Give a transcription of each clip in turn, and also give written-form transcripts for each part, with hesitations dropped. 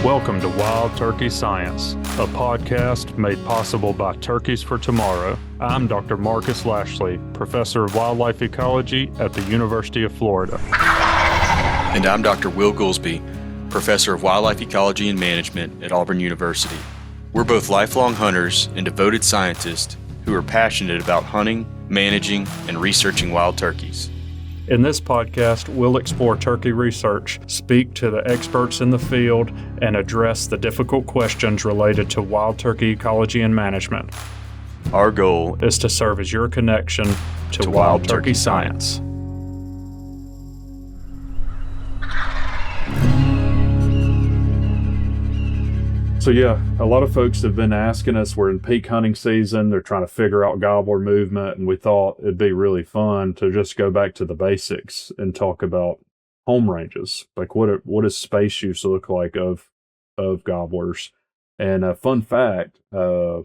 Welcome to Wild Turkey Science, a podcast made possible by Turkeys for Tomorrow. I'm Dr. Marcus Lashley, Professor of Wildlife Ecology at the University of Florida. And I'm Dr. Will Goolsby, Professor of Wildlife Ecology and Management at Auburn University. We're both lifelong hunters and devoted scientists who are passionate about hunting, managing, and researching wild turkeys. In this podcast, we'll explore turkey research, speak to the experts in the field, and address the difficult questions related to wild turkey ecology and management. Our goal is to serve as your connection to wild turkey science. So yeah, a lot of folks have been asking us, we're in peak hunting season, they're trying to figure out gobbler movement, and we thought it'd be really fun to just go back to the basics and talk about home ranges. Like what does space use look like of gobblers? And a fun fact, we're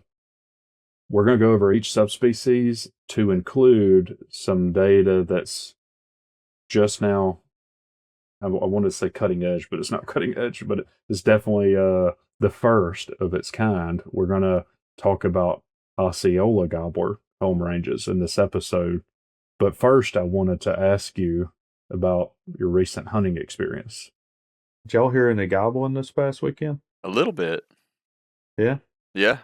going to go over each subspecies to include some data that's just now, I want to say cutting edge, but it's not cutting edge, but it's definitely the first of its kind. We're going to talk about Osceola gobbler home ranges in this episode. But first, I wanted to ask you about your recent hunting experience. Did y'all hear any gobbling this past weekend? A little bit. Yeah? Yeah.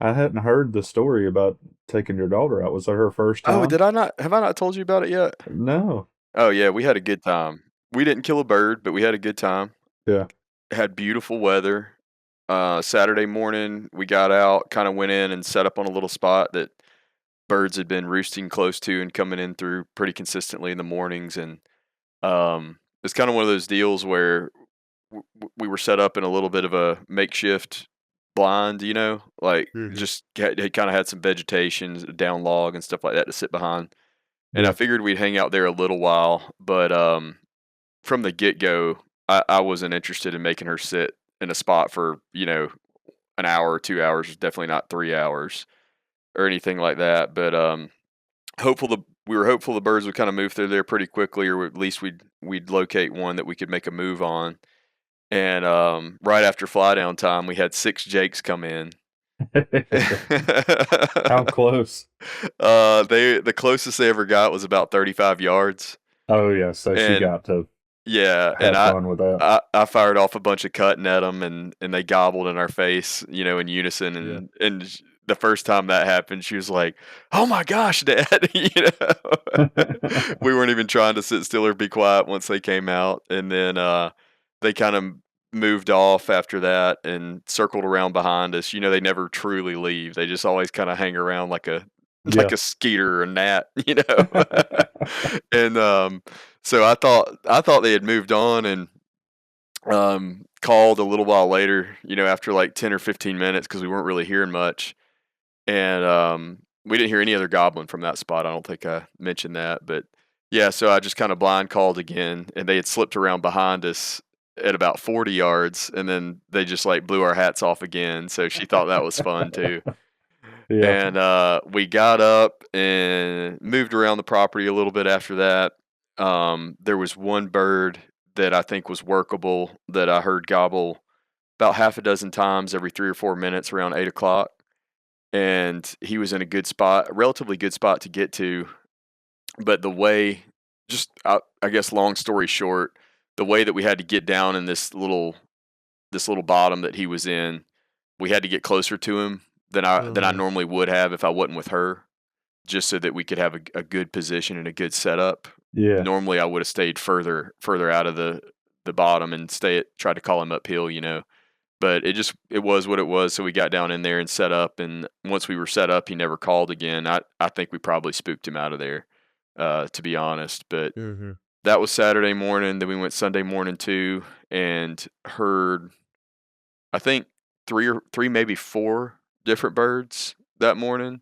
I hadn't heard the story about taking your daughter out. Was that her first time? Oh, did I not? Have I not told you about it yet? No. Oh, yeah. We had a good time. We didn't kill a bird, but we had a good time. Yeah. Had beautiful weather. Saturday morning, we got out, kind of went in and set up on a little spot that birds had been roosting close to and coming in through pretty consistently in the mornings. And it's kind of one of those deals where we were set up in a little bit of a makeshift blind, just it kind of had some vegetation, a down log and stuff like that to sit behind. And I figured we'd hang out there a little while, but from the get-go, I wasn't interested in making her sit in a spot for, an hour or 2 hours, definitely not 3 hours or anything like that. But we were hopeful the birds would kind of move through there pretty quickly, or at least we'd locate one that we could make a move on. And right after fly down time, we had 6 jakes come in. How close? The closest they ever got was about 35 yards. Oh yeah, so she got to have fun with that. I fired off a bunch of cutting at them, and they gobbled in our face, in unison. And the first time that happened, she was like, "Oh my gosh, Dad!" We weren't even trying to sit still or be quiet once they came out, and then they kind of moved off after that and circled around behind us. They never truly leave; they just always kind of hang around like a skeeter or a gnat, And so I thought they had moved on, and called a little while later, after like 10 or 15 minutes, because we weren't really hearing much. And we didn't hear any other gobbling from that spot. I don't think I mentioned that, but yeah, so I just kind of blind called again, and they had slipped around behind us at about 40 yards, and then they just like blew our hats off again. So she thought that was fun too. Yeah. And we got up and moved around the property a little bit after that. There was one bird that I think was workable that I heard gobble about half a dozen times every 3 or 4 minutes around 8 o'clock. And he was in a good spot, a relatively good spot to get to. But the way, I guess long story short, the way that we had to get down in this little bottom that he was in, we had to get closer to him than I normally would have if I wasn't with her, just so that we could have a good position and a good setup. Yeah. Normally I would have stayed further out of the bottom and try to call him uphill, But it was what it was, so we got down in there and set up, and once we were set up, he never called again. I think we probably spooked him out of there, to be honest. But that was Saturday morning. Then we went Sunday morning too, and heard, I think, three, maybe 4 different birds that morning,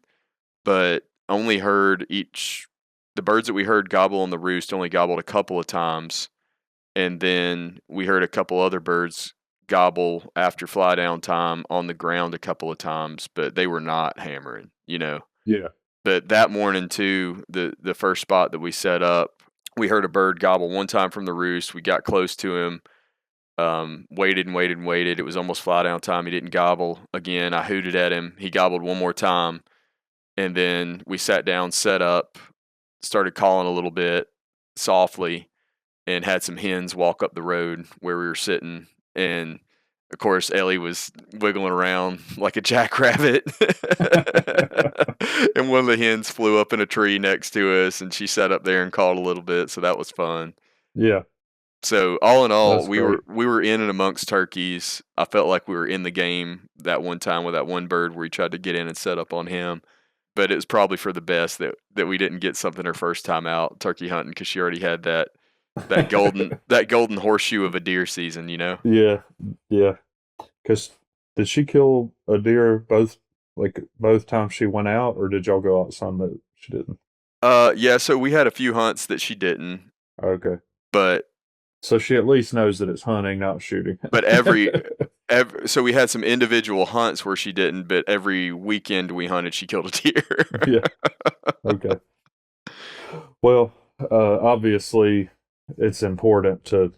but only heard the birds that we heard gobble on the roost only gobbled a couple of times, and then we heard a couple other birds gobble after fly down time on the ground a couple of times, but they were not hammering, Yeah. But that morning too, the first spot that we set up, we heard a bird gobble one time from the roost. We got close to him, Waited and waited and waited. It was almost fly down time. He didn't gobble again. I hooted at him. He gobbled one more time. And then we sat down, set up, started calling a little bit softly, and had some hens walk up the road where we were sitting. And of course, Ellie was wiggling around like a jackrabbit. And one of the hens flew up in a tree next to us, and she sat up there and called a little bit. So that was fun. Yeah. So all in all, That's we great. were in and amongst turkeys. I felt like we were in the game that one time with that one bird where he tried to get in and set up on him. But it was probably for the best that we didn't get something her first time out turkey hunting, because she already had that golden horseshoe of a deer season, you know. Yeah. Yeah. Because did she kill a deer both times she went out, or did y'all go out some that she didn't? Yeah. So we had a few hunts that she didn't, Okay. but So she at least knows that it's hunting, not shooting. but so we had some individual hunts where she didn't, but every weekend we hunted, she killed a deer. Yeah. Okay. Well, obviously, it's important to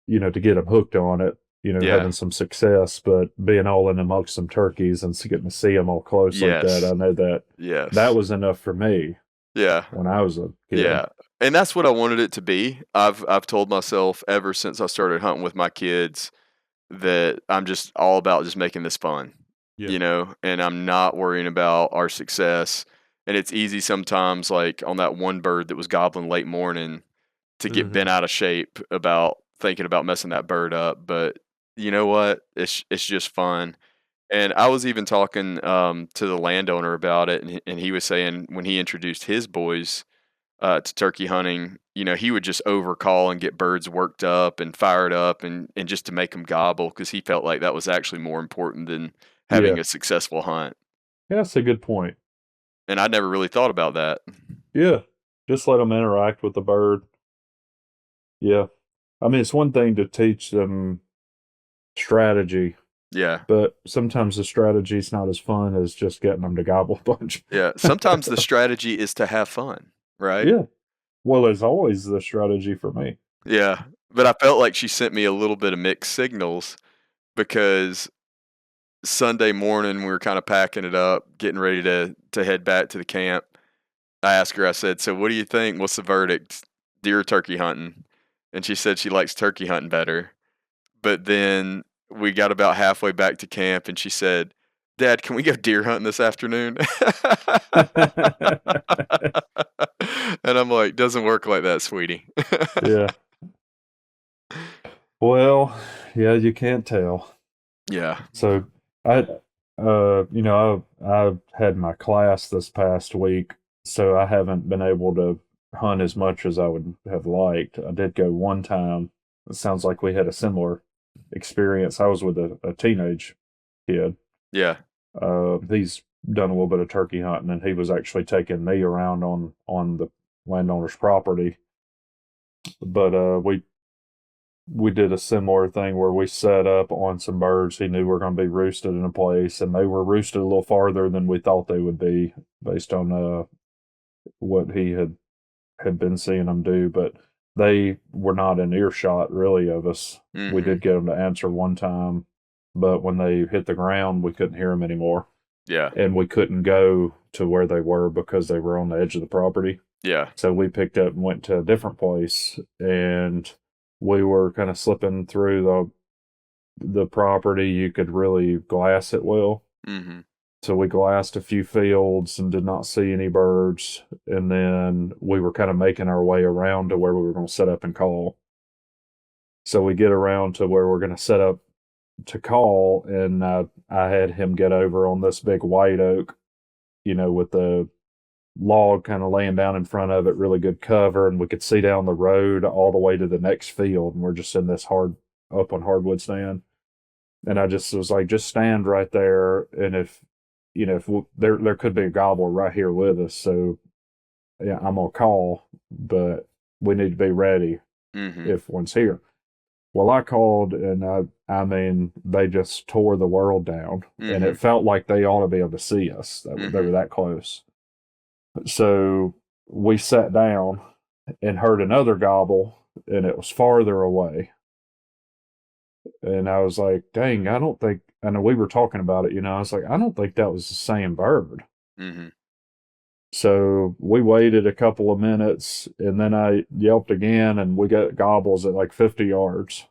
to get them hooked on it. Yeah. Having some success, but being all in amongst some turkeys and getting to see them all close like that, Yes. I know that Yes. that was enough for me Yeah. when I was a kid. Yeah. And that's what I wanted it to be. I've told myself ever since I started hunting with my kids that I'm just all about just making this fun. Yeah. You know, and I'm not worrying about our success. And it's easy sometimes, like on that one bird that was gobbling late morning, to get bent out of shape about thinking about messing that bird up. But you know what? It's just fun. And I was even talking to the landowner about it, and he was saying when he introduced his boys to turkey hunting, you know, he would just overcall and get birds worked up and fired up, and just to make them gobble, because he felt like that was actually more important than having Yeah. a successful hunt. Yeah, that's a good point. And I never really thought about that. Yeah, just let them interact with the bird. Yeah, I mean, it's one thing to teach them strategy, Yeah. but sometimes the strategy is not as fun as just getting them to gobble a bunch. Yeah. Sometimes the strategy is to have fun, right? Yeah. Well, it's always the strategy for me. Yeah. But I felt like she sent me a little bit of mixed signals, because Sunday morning we were kind of packing it up, getting ready to head back to the camp. I asked her, I said, "So what do you think? What's the verdict? Deer or turkey hunting?" And she said she likes turkey hunting better. But then we got about halfway back to camp, and she said, "Dad, can we go deer hunting this afternoon?" And I'm like, "Doesn't work like that, sweetie." Yeah. Well, yeah, you can't tell. Yeah. So I, I've had my class this past week, so I haven't been able to hunt as much as I would have liked. I did go one time. It sounds like we had a similar experience. I was with a teenage kid. Yeah. He's done a little bit of turkey hunting, and he was actually taking me around on the landowner's property. But we did a similar thing where we set up on some birds he knew were going to be roosted in a place, and they were roosted a little farther than we thought they would be based on what he had been seeing them do. But they were not in earshot really of us. We did get them to answer one time, but when they hit the ground, we couldn't hear them anymore. Yeah. And we couldn't go to where they were because they were on the edge of the property. Yeah. So we picked up and went to a different place, and we were kind of slipping through the property. You could really glass it well. Mm-hmm. So we glassed a few fields and did not see any birds. And then we were kind of making our way around to where we were going to set up and call. So we get around to where we're going to set up to call, and I had him get over on this big white oak, with the log kind of laying down in front of it, really good cover, and we could see down the road all the way to the next field, and we're just in this hardwood stand. And I just was like, just stand right there, and if there could be a gobbler right here with us, so yeah, I'm gonna call, but we need to be ready if one's here. Well, I called, and I mean, they just tore the world down, and it felt like they ought to be able to see us. They were that close. So we sat down and heard another gobble, and it was farther away. And I was like, dang, I don't think, and we were talking about it, I was like, I don't think that was the same bird. Mm-hmm. So we waited a couple of minutes and then I yelped again and we got gobbles at like 50 yards.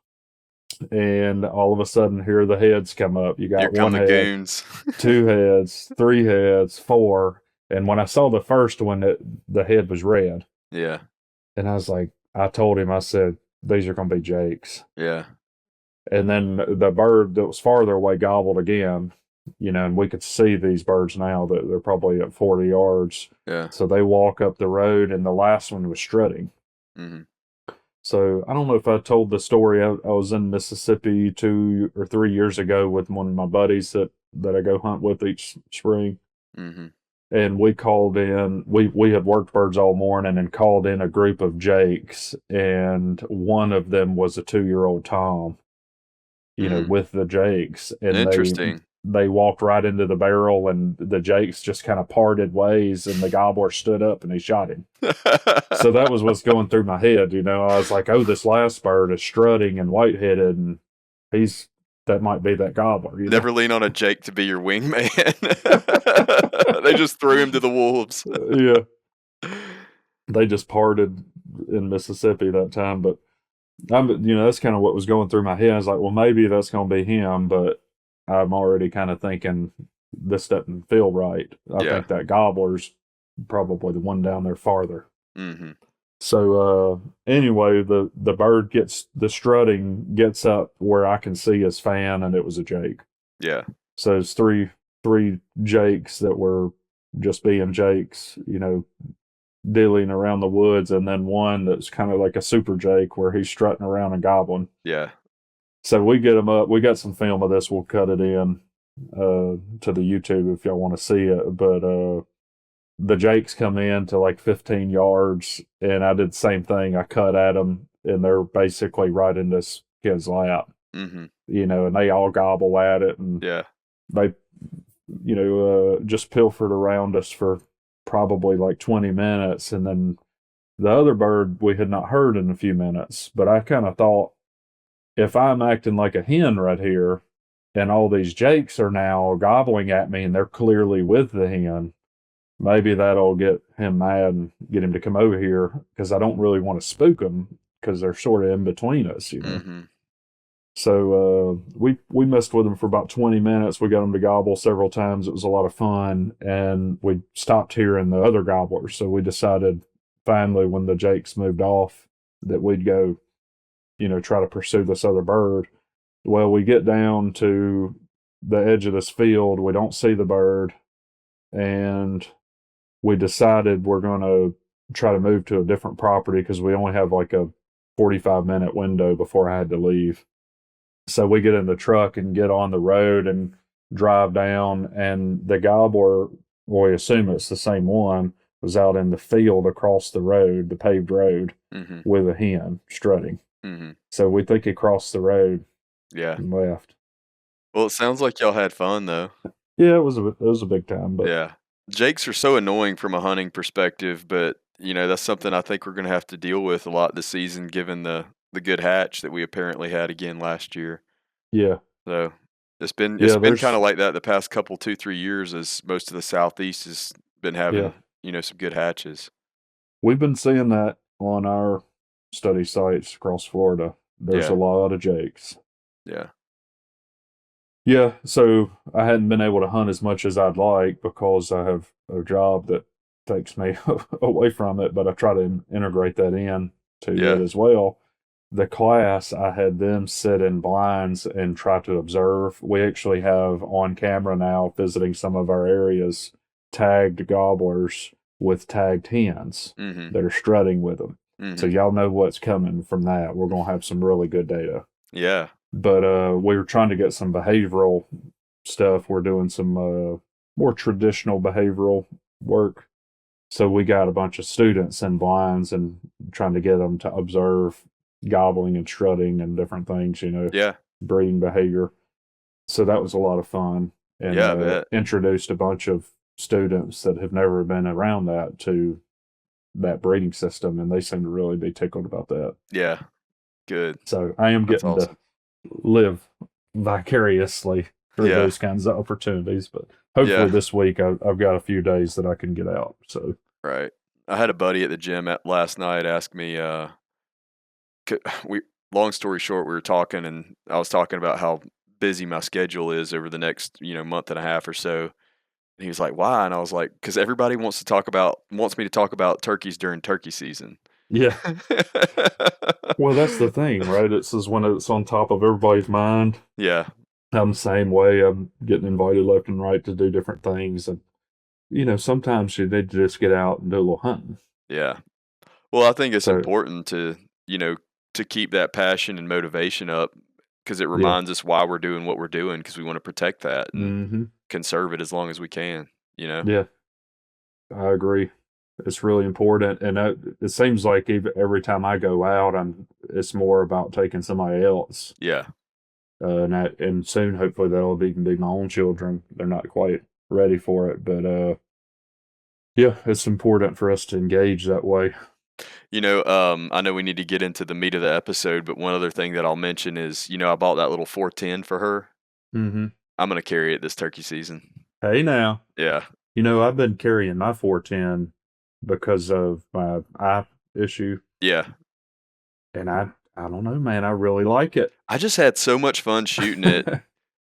And all of a sudden, here the heads come up. You Here got come one the head, goons. 2 heads, 3 heads, 4. And when I saw the first one, the head was red. Yeah. And I was like, I told him, I said, these are going to be jakes. Yeah. And then the bird that was farther away gobbled again, and we could see these birds now that they're probably at 40 yards. Yeah. So they walk up the road, and the last one was strutting. Mm-hmm. So I don't know if I told the story. I was in Mississippi 2 or 3 years ago with one of my buddies that I go hunt with each spring. Mm-hmm. And we called in, we had worked birds all morning and called in a group of jakes, and one of them was a 2-year-old tom, with the jakes. And Interesting. they walked right into the barrel, and the jakes just kind of parted ways, and the gobbler stood up and he shot him. So that was what's going through my head. I was like, oh, this last bird is strutting and white-headed, and that might be that gobbler. Never lean on a jake to be your wingman. They just threw him to the wolves. Yeah. They just parted in Mississippi that time. But that's kind of what was going through my head. I was like, well, maybe that's going to be him, but I'm already kind of thinking this doesn't feel right. I think that gobbler's probably the one down there farther. Mm-hmm. So anyway, the bird the strutting gets up where I can see his fan, and it was a jake. Yeah. So it's three jakes that were just being jakes, dealing around the woods, and then one that's kind of like a super jake where he's strutting around and gobbling. Yeah. So we get him up. We got some film of this. We'll cut it in to the YouTube if y'all want to see it. But the jakes come in to like 15 yards, and I did the same thing. I cut at them, and they're basically right in this kid's lap. Mm-hmm. And they all gobble at it, and they, just pilfered around us for probably like 20 minutes, and then the other bird we had not heard in a few minutes. But I kind of thought, if I'm acting like a hen right here, and all these jakes are now gobbling at me, and they're clearly with the hen, maybe that'll get him mad and get him to come over here, because I don't really want to spook him because they're sort of in between us, Mm-hmm. So we messed with them for about 20 minutes. We got them to gobble several times. It was a lot of fun, and we stopped hearing the other gobblers. So we decided finally, when the jakes moved off, that we'd go, try to pursue this other bird. Well, we get down to the edge of this field. We don't see the bird, and we decided we're going to try to move to a different property because we only have like a 45-minute window before I had to leave. So we get in the truck and get on the road and drive down, and the gobbler, we assume it's the same one, was out in the field across the road, the paved road, with a hen strutting. Mm-hmm. So we think he crossed the road and left. Well, it sounds like y'all had fun, though. Yeah, it was a big time. But yeah. Jakes are so annoying from a hunting perspective, but, that's something I think we're going to have to deal with a lot this season, given the good hatch that we apparently had again last year. Yeah. So it's been kind of like that the past couple 2-3 years, as most of the Southeast has been having some good hatches. We've been seeing that on our study sites across Florida. There's a lot of jakes. Yeah. Yeah, so I hadn't been able to hunt as much as I'd like because I have a job that takes me away from it, but I try to integrate that in to it as well. The class, I had them sit in blinds and try to observe. We actually have on camera now, visiting some of our areas, tagged gobblers with tagged hens that are strutting with them. Mm-hmm. So y'all know what's coming from that. We're going to have some really good data. Yeah. But we were trying to get some behavioral stuff. We're doing some more traditional behavioral work. So we got a bunch of students in blinds and trying to get them to observe gobbling and strutting and different things, breeding behavior. So that was a lot of fun. And introduced a bunch of students that have never been around that to that breeding system, and they seem to really be tickled about that. Yeah. Good. So I am getting to live vicariously through Yeah. those kinds of opportunities. But hopefully Yeah. this week I've got a few days that I can get out. So Right. I had a buddy at the gym last night ask me, we long story short, we were talking and I was talking about how busy my schedule is over the next, month and a half or so. And he was like, "Why?" And I was like, "Because everybody wants me to talk about turkeys during turkey season." yeah. Well, that's the thing, right? It's just when it's on top of everybody's mind. Yeah. I'm the same way. I'm getting invited left and right to do different things. And, sometimes you need to just get out and do a little hunting. Yeah. Well, I think it's So, important you know, to keep that passion and motivation up because it yeah. reminds us why we're doing what we're doing because we want to protect that and Hmm. conserve it as long as we can, you know? Yeah, I agree. It's really important. And it seems like even every time I go out, it's more about taking somebody else. Yeah. And soon, hopefully, that'll even be my own children. They're not quite ready for it. But yeah, it's important for us to engage that way. I know we need to get into the meat of the episode, but one other thing that I'll mention is, I bought that little 410 for her. Hmm. I'm gonna carry it this turkey season. Hey, now. Yeah. I've been carrying my 410 because of my eye issue, Yeah. and I don't know, man, I really like it. I just had so much fun shooting it,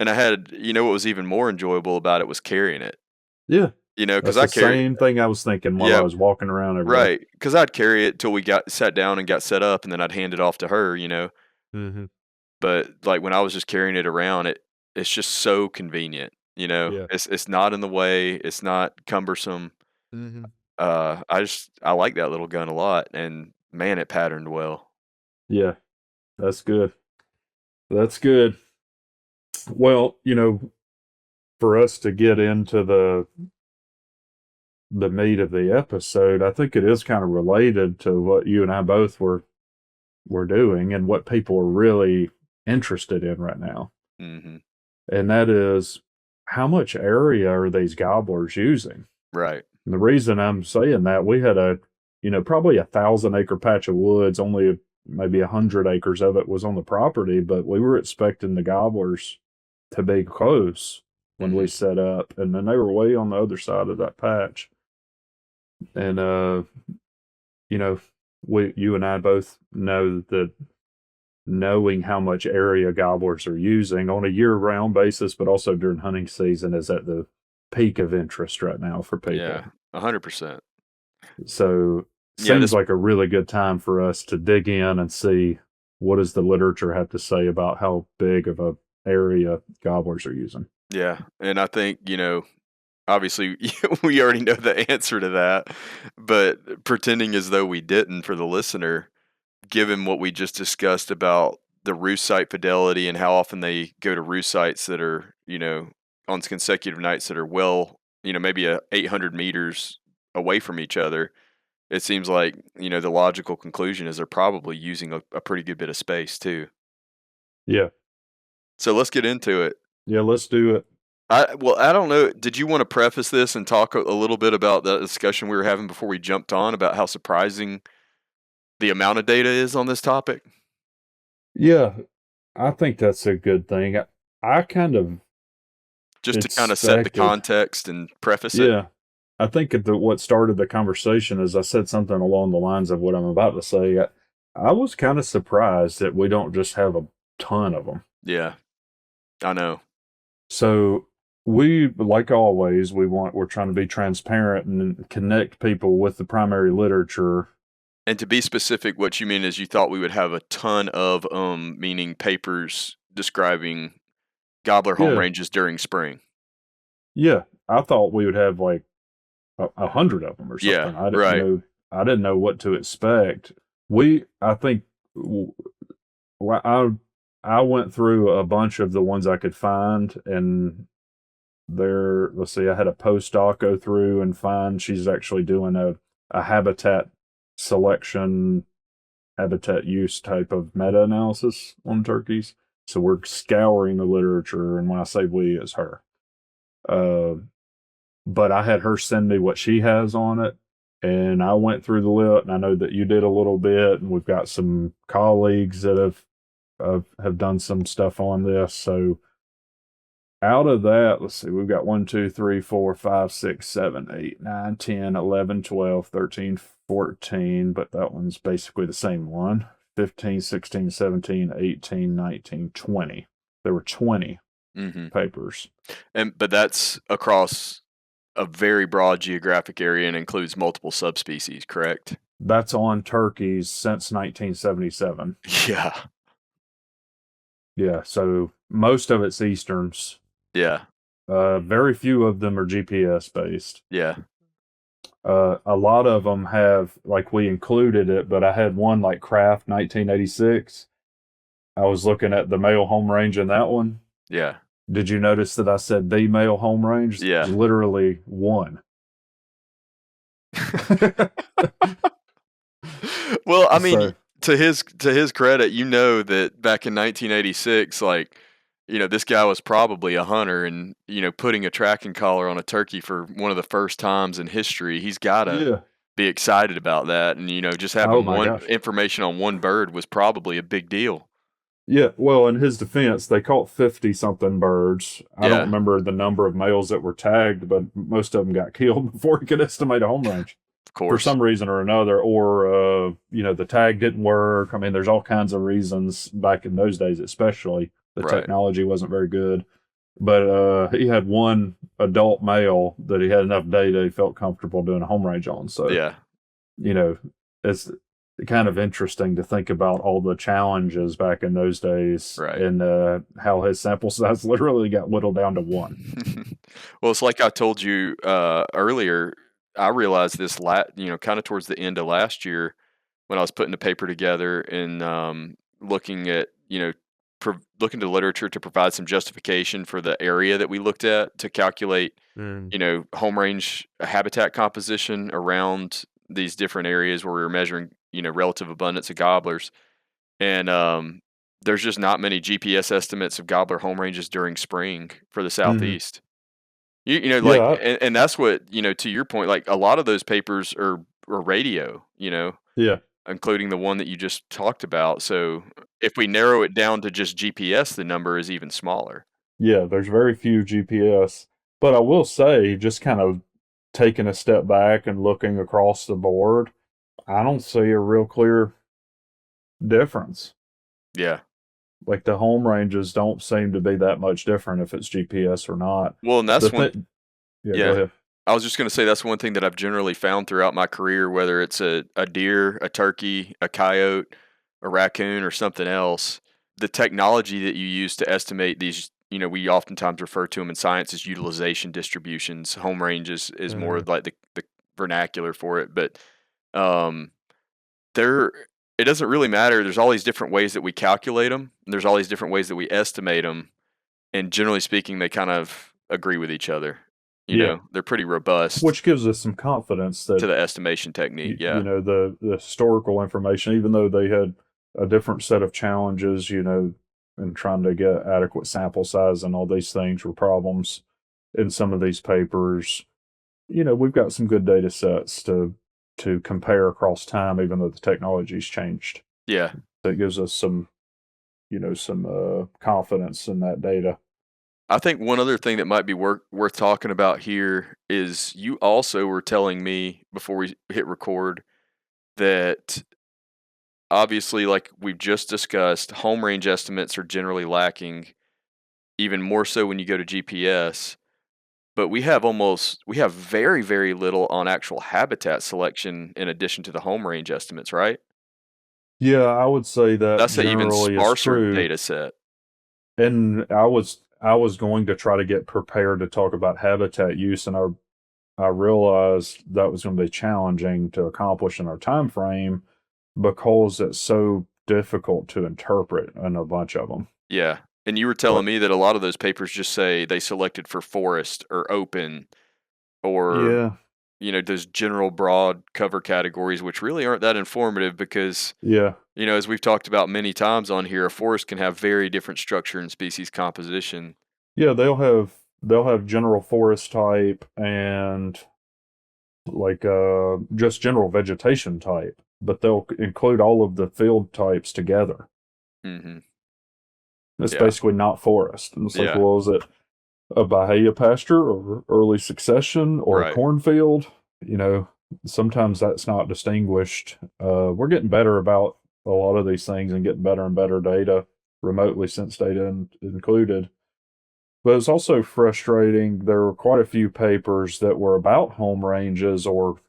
and I had what was even more enjoyable about it was carrying it. Yeah, Because that's I the carry same thing I was thinking while I Yeah, was walking around every day. right. Because I'd carry it till we got sat down and got set up, and then I'd hand it off to her. Mm-hmm. But, like, when I was just carrying it around, it's just so convenient. Yeah. It's not in the way, it's not cumbersome. Mm-hmm. I like that little gun a lot, and, man, it patterned well. Yeah, that's good. That's good. Well, for us to get into the meat of the episode, I think it is kind of related to what you and I both were doing and what people are really interested in right now. Mhm. And that is, how much area are these gobblers using? Right. And the reason I'm saying that, we had probably 1,000-acre patch of woods, only maybe 100 acres of it was on the property, but we were expecting the gobblers to be close when we Mhm. set up, and then they were way on the other side of that patch. And you know, you and I both know that knowing how much area gobblers are using on a year-round basis, but also during hunting season, is at the peak of interest right now for people. Yeah, 100%. So Yeah, seems like a really good time for us to dig in and see what does the literature have to say about how big of a area gobblers are using. yeah, and I think, obviously, we already know the answer to that, but pretending as though we didn't for the listener, given what we just discussed about the roost site fidelity and how often they go to roost sites that are, on consecutive nights that are maybe 800 meters away from each other, it seems like, the logical conclusion is they're probably using a pretty good bit of space too. Yeah. So let's get into it. Yeah, let's do it. I don't know. Did you want to preface this and talk a little bit about the discussion we were having before we jumped on about how surprising the amount of data is on this topic? Yeah, I think that's a good thing. I kind of Just to kind of set the expected. context and preface it. Yeah. I think what started the conversation is I said something along the lines of what I'm about to say. I was kind of surprised that we don't just have a ton of them. Yeah, I know. So like always, we're trying to be transparent and connect people with the primary literature. And to be specific, what you mean is you thought we would have a ton of meaning papers describing gobbler home Yeah. ranges during spring. Yeah. I thought we would have like 100 of them or Yeah, something. I didn't right. know. I didn't know what to expect. I think, I went through a bunch of the ones I could find, and let's see, I had a postdoc go through and find she's actually doing a habitat selection, habitat use type of meta-analysis on turkeys. So we're scouring the literature, and when I say we, it's her. But I had her send me what she has on it, and I went through the list, and I know that you did a little bit, and we've got some colleagues that have have done some stuff on this. So out of that, let's see, we've got 1, 2, 3, 4, 5, 6, 7, 8, 9, 10, 11, 12, 13, 14, but that one's basically the same one. 15, 16, 17, 18, 19, 20. There were 20 papers. But that's across a very broad geographic area and includes multiple subspecies, correct? That's on turkeys since 1977. Yeah. Yeah, so most of it's Easterns. Yeah. Very few of them are GPS based. Yeah. A lot of them have, like, we included it, but I had one like Kraft 1986. I was looking at the male home range in that one. Yeah. Did you notice that I said the male home range? Yeah. There's literally one. Well, I mean, to his credit, you know that back in 1986, like, you know, this guy was probably a hunter, and, you know, putting a tracking collar on a turkey for one of the first times in history, he's got to be excited about that. And, you know, just having information on one bird was probably a big deal. Yeah, well, in his defense, they caught 50-something birds. I don't remember the number of males that were tagged, but most of them got killed before he could estimate a home range. Of course. For some reason or another, or, you know, the tag didn't work. I mean, there's all kinds of reasons back in those days, especially. The technology wasn't very good. But he had one adult male that he had enough data he felt comfortable doing a home range on. So, you know, it's kind of interesting to think about all the challenges back in those days and how his sample size literally got whittled down to one. Well, it's like I told you earlier. I realized this, you know, kind of towards the end of last year when I was putting the paper together and looking at, you know, looking to literature to provide some justification for the area that we looked at to calculate, you know, home range habitat composition around these different areas where we were measuring, you know, relative abundance of gobblers. And there's just not many GPS estimates of gobbler home ranges during spring for the Southeast. You know, like, and that's what, you know, to your point, like a lot of those papers are radio, you know, including the one that you just talked about. So if we narrow it down to just GPS, the number is even smaller. Yeah, there's very few GPS. But I will say, just kind of taking a step back and looking across the board, I don't see a real clear difference. Yeah. Like the home ranges don't seem to be that much different if it's GPS or not. Well, and that's one. Go ahead. I was just going to say that's one thing that I've generally found throughout my career, whether it's a deer, a turkey, a coyote, a raccoon, or something else. The technology that you use to estimate these, you know, we oftentimes refer to them in science as utilization distributions. Home range is more like the vernacular for it, but it doesn't really matter. There's all these different ways that we calculate them, and there's all these different ways that we estimate them, and generally speaking, they kind of agree with each other. You know, they're pretty robust. Which gives us some confidence that to the estimation technique, you know, the historical information, even though they had a different set of challenges, you know, in trying to get adequate sample size and all these things were problems in some of these papers. You know, we've got some good data sets to compare across time, even though the technology's changed. Yeah. That gives us some, you know, some confidence in that data. I think one other thing that might be worth talking about here is you also were telling me before we hit record that obviously, like we've just discussed, home range estimates are generally lacking, even more so when you go to GPS. But we have very, very little on actual habitat selection in addition to the home range estimates, right? Yeah, I would say that's an even sparser data set. And I was going to try to get prepared to talk about habitat use, and I realized that was going to be challenging to accomplish in our time frame because it's so difficult to interpret in a bunch of them. Yeah. And you were telling me that a lot of those papers just say they selected for forest or open or, you know, those general broad cover categories, which really aren't that informative because, you know, as we've talked about many times on here, a forest can have very different structure and species composition. Yeah, they'll have general forest type and like just general vegetation type, but they'll include all of the field types together. Mm-hmm. It's Yeah. basically not forest. And it's like, Yeah. well, is it a bahia pasture or early succession or a Right. cornfield? Sometimes that's not distinguished. We're getting better about a lot of these things and getting better and better data, remotely sense data included. But it's also frustrating. There were quite a few papers that were about home ranges or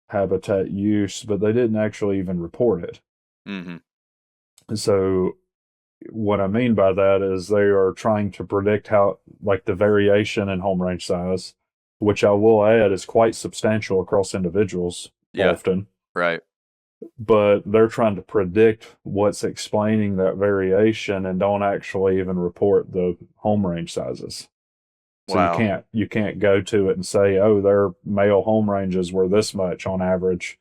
habitat use, but they didn't actually even report it. Mm-hmm. So what I mean by that is they are trying to predict how, like, the variation in home range size, which I will add is quite substantial across individuals Yeah. often, Right. but they're trying to predict what's explaining that variation and don't actually even report the home range sizes. So Wow. you can't go to it and say, oh, their male home ranges were this much on average,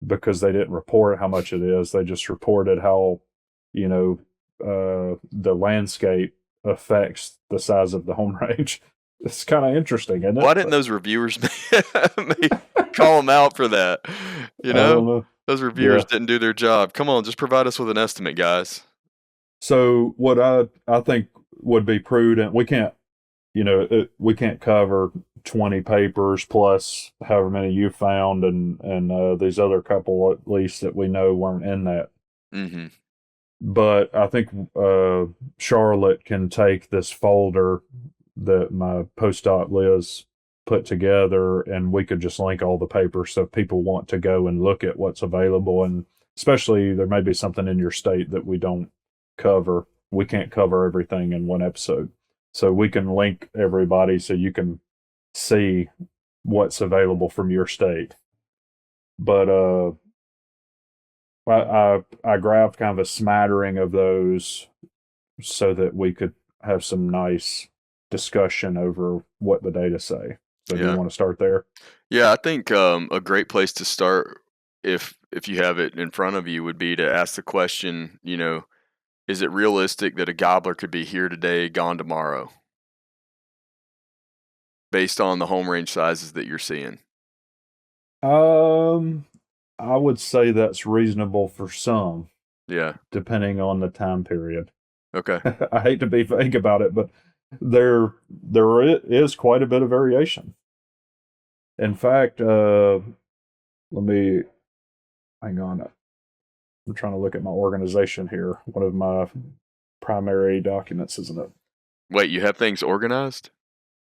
because they didn't report how much it is. They just reported how, you know, the landscape affects the size of the home range. It's kind of interesting, isn't it? Why didn't those reviewers call them out for that? You I don't know, know. those reviewers didn't do their job. Come on, just provide us with an estimate, guys. So what I think would be prudent, we can't, we can't cover 20 papers plus however many you found and these other couple at least that we know weren't in that. Mm-hmm. But I think Charlotte can take this folder that my postdoc Liz put together, and we could just link all the papers so if people want to go and look at what's available. And especially there may be something in your state that we don't cover. We can't cover everything in one episode. So we can link everybody so you can see what's available from your state. But I grabbed kind of a smattering of those so that we could have some nice discussion over what the data say. So do you Yeah. want to start there? Yeah, I think a great place to start, if you have it in front of you, would be to ask the question, is it realistic that a gobbler could be here today, gone tomorrow, based on the home range sizes that you're seeing? I would say that's reasonable for some, Yeah. depending on the time period. Okay. I hate to be vague about it, but there is quite a bit of variation. In fact, let me hang on. I'm trying to look at my organization here. One of my primary documents, isn't it? Wait, you have things organized?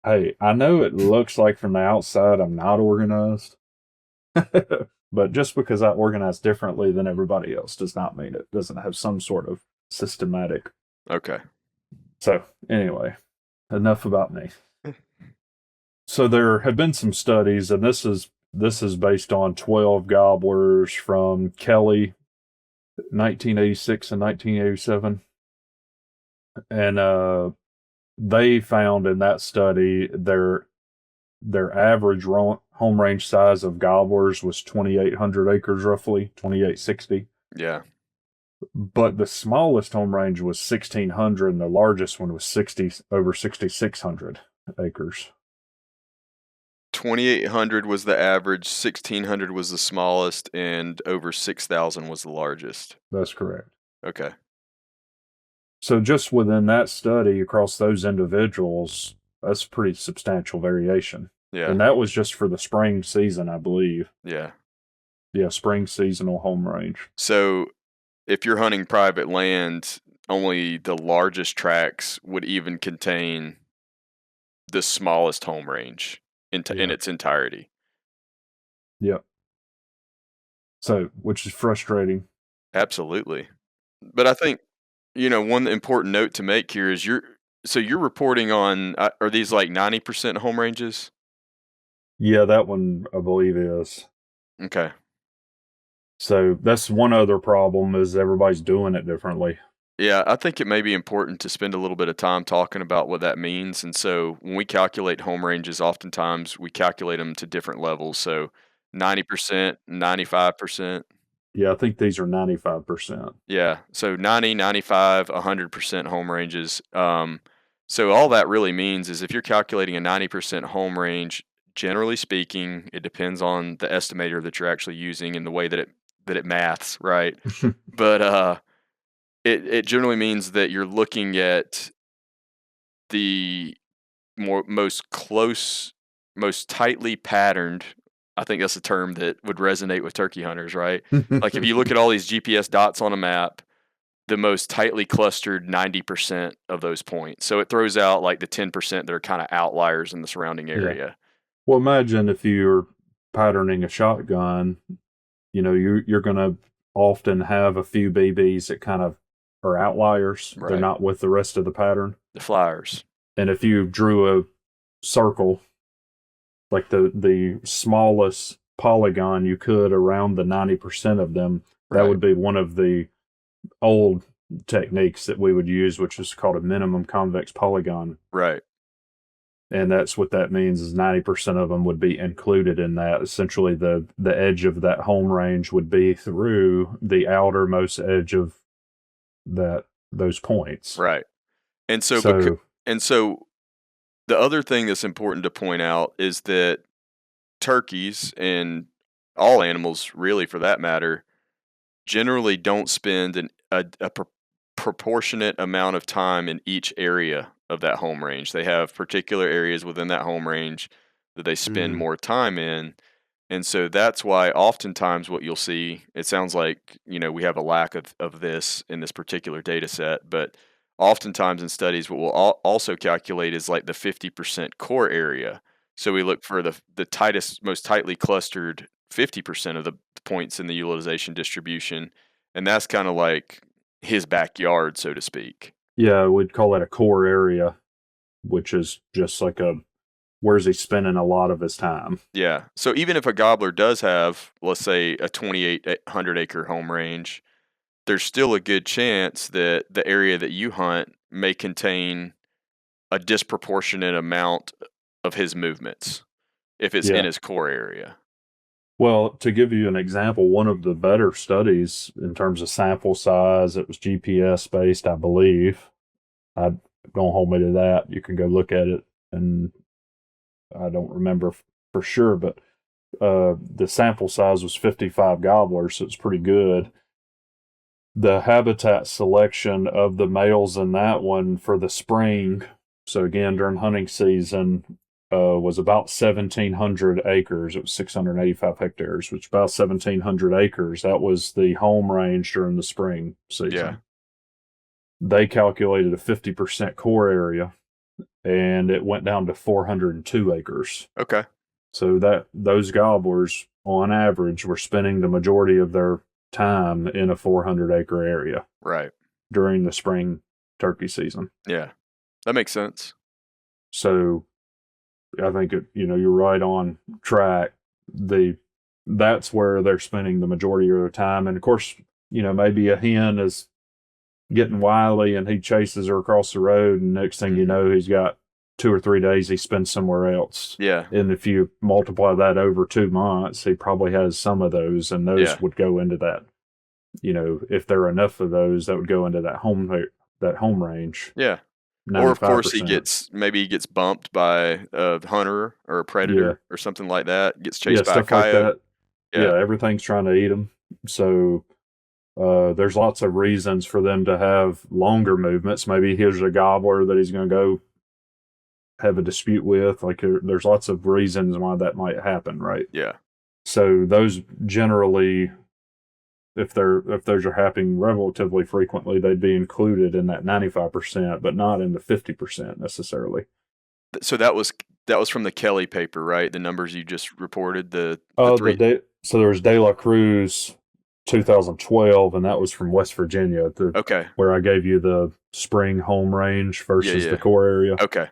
Hey, I know it looks like from the outside I'm not organized, but just because I organize differently than everybody else does not mean it doesn't have some sort of systematic. Okay. So, anyway, enough about me. So there have been some studies, and this is based on 12 gobblers from Kelly, 1986 and 1987, and they found in that study their average home range size of gobblers was 2,800 acres, roughly 2,860. Yeah. But the smallest home range was 1,600, and the largest one was over 6,600 acres. 2,800 was the average, 1,600 was the smallest, and over 6,000 was the largest. That's correct. Okay. So just within that study, across those individuals, that's pretty substantial variation. Yeah. And that was just for the spring season, I believe. Yeah. Yeah, spring seasonal home range. So if you're hunting private land, only the largest tracts would even contain the smallest home range in its entirety. Yep. So, which is frustrating. Absolutely. But I think, one important note to make here is you're reporting on, are these like 90% home ranges? Yeah, that one I believe is. Okay. So that's one other problem is everybody's doing it differently. Yeah, I think it may be important to spend a little bit of time talking about what that means. And so when we calculate home ranges, oftentimes we calculate them to different levels. So 90%, 95%. Yeah, I think these are 95%. Yeah. So 90, 95, 100% home ranges. So all that really means is if you're calculating a 90% home range, generally speaking, it depends on the estimator that you're actually using and the way that it maths, right? But It generally means that you're looking at the most tightly patterned. I think that's a term that would resonate with turkey hunters, right? Like if you look at all these GPS dots on a map, the most tightly clustered 90% of those points. So it throws out like the 10% that are kind of outliers in the surrounding Yeah. area. Well, imagine if you're patterning a shotgun, you're going to often have a few BBs that kind of are outliers. They're Right. not with the rest of the pattern. The flyers. And if you drew a circle, like the smallest polygon you could around the 90% of them, that Right. would be one of the old techniques that we would use, which is called a minimum convex polygon. Right. And that's what that means is 90% of them would be included in that. Essentially, the edge of that home range would be through the outermost edge of those points. Right. And so, So the other thing that's important to point out is that turkeys and all animals, really for that matter, generally don't spend a proportionate amount of time in each area of that home range. They have particular areas within that home range that they spend more time in. And so that's why oftentimes what you'll see, it sounds like, we have a lack of this in this particular data set, but oftentimes in studies, what we'll also calculate is like the 50% core area. So we look for the tightest, most tightly clustered 50% of the points in the utilization distribution. And that's kind of like his backyard, so to speak. yeah, we'd call that a core area, which is just like where's he spending a lot of his time. Yeah. So even if a gobbler does have, let's say, a 2,800 acre home range, there's still a good chance that the area that you hunt may contain a disproportionate amount of his movements if it's in his core area. Well, to give you an example, one of the better studies in terms of sample size, it was GPS based, I believe. Don't hold me to that. You can go look at it, and I don't remember for sure, but the sample size was 55 gobblers, so it's pretty good. The habitat selection of the males in that one for the spring, so again during hunting season, was about 1,700 acres. It was 685 hectares, which is about 1,700 acres. That was the home range during the spring season. Yeah. They calculated a 50% core area, and it went down to 402 acres. Okay. So those gobblers, on average, were spending the majority of their time in a 400-acre area. Right. During the spring turkey season. Yeah. That makes sense. So I think you're right on track. That's where they're spending the majority of their time. And of course, maybe a hen is getting wily and he chases her across the road, and next thing you know, he's got 2 or 3 days he spends somewhere else. Yeah. And if you multiply that over 2 months, he probably has some of those, and those would go into that. If there are enough of those, that would go into that home range. Yeah. 95%. Or of course he gets bumped by a hunter or a predator or something like that. Gets chased by a coyote. Like that. Yeah, everything's trying to eat them. So there's lots of reasons for them to have longer movements. Maybe here's a gobbler that he's going to go have a dispute with. Like there's lots of reasons why that might happen, right? Yeah. So those generally, if those are happening relatively frequently, they'd be included in that 95%, but not in the 50% necessarily. So that was from the Kelly paper, right? The numbers you just reported. So there was De La Cruz 2012, and that was from West Virginia. Where I gave you the spring home range versus the core area. Okay.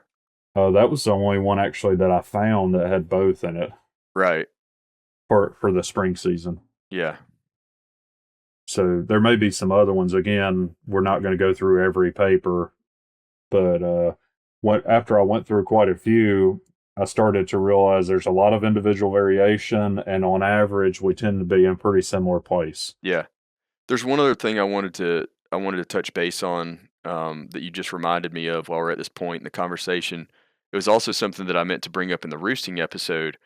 That was the only one actually that I found that had both in it. Right. For the spring season. Yeah. So there may be some other ones. Again, we're not going to go through every paper, but after I went through quite a few, I started to realize there's a lot of individual variation, and on average, we tend to be in a pretty similar place. Yeah. There's one other thing I wanted to touch base on that you just reminded me of while we're at this point in the conversation. It was also something that I meant to bring up in the roosting episode.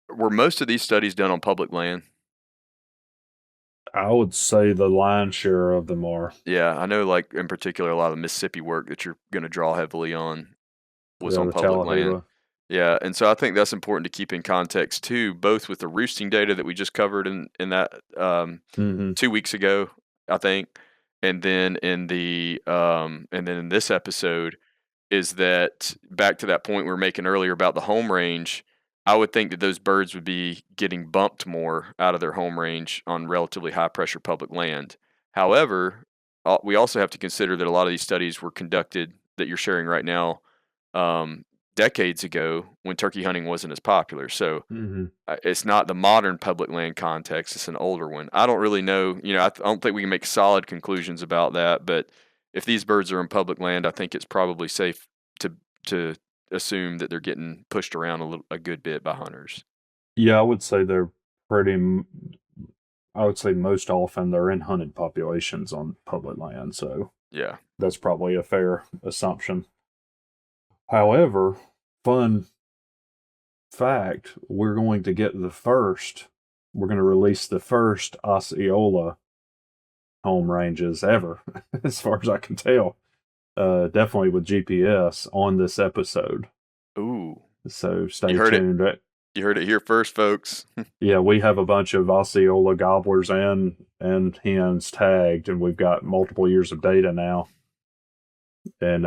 Were most of these studies done on public land? I would say the lion's share of them are. Yeah, I know, like, in particular, a lot of the Mississippi work that you're going to draw heavily on was Yeah, on the public land. Tallahoe. Yeah, and so I think that's important to keep in context too, both with the roosting data that we just covered in that Mm-hmm. 2 weeks ago, I think, and then in this episode, is that back to that point we were making earlier about the home range. I would think that those birds would be getting bumped more out of their home range on relatively high pressure public land. However, we also have to consider that a lot of these studies were conducted that you're sharing right now um, decades ago when turkey hunting wasn't as popular. So Mm-hmm. it's not the modern public land context; it's an older one. I don't really know. I don't think we can make solid conclusions about that. But if these birds are in public land, I think it's probably safe to assume that they're getting pushed around a good bit by hunters. Yeah, I would say they're I would say most often they're in hunted populations on public land, so Yeah. that's probably a fair assumption. However, fun fact, we're going to release the first Osceola home ranges ever, as far as I can tell. Definitely with GPS on this episode. Ooh. So stay You heard it. tuned. You heard it here first, folks. Yeah, we have a bunch of Osceola gobblers and hens tagged, and we've got multiple years of data now. And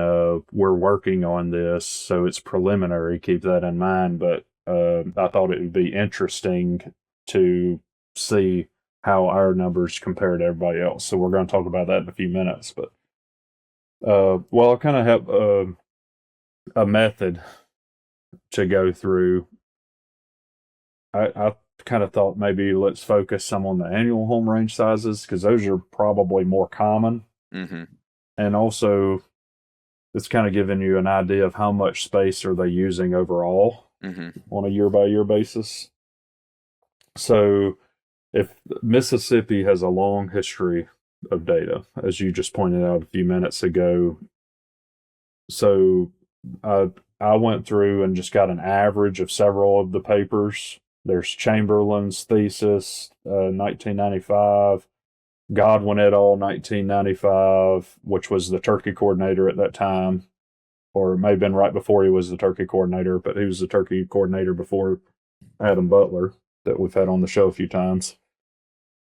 we're working on this, so it's preliminary. Keep that in mind. But I thought it would be interesting to see how our numbers compare to everybody else. So we're going to talk about that in a few minutes. But well, I kind of have a method to go through. I kind of thought maybe let's focus some on the annual home range sizes because those are probably more common. Mm-hmm. And also, it's kind of giving you an idea of how much space are they using overall on a year-by-year basis. So if Mississippi has a long history of data, as you just pointed out a few minutes ago, so I went through and just got an average of several of the papers. There's Chamberlain's thesis, 1995, Godwin et al., 1995, which was the turkey coordinator at that time, or it may have been right before he was the turkey coordinator, but he was the turkey coordinator before Adam Butler, that we've had on the show a few times.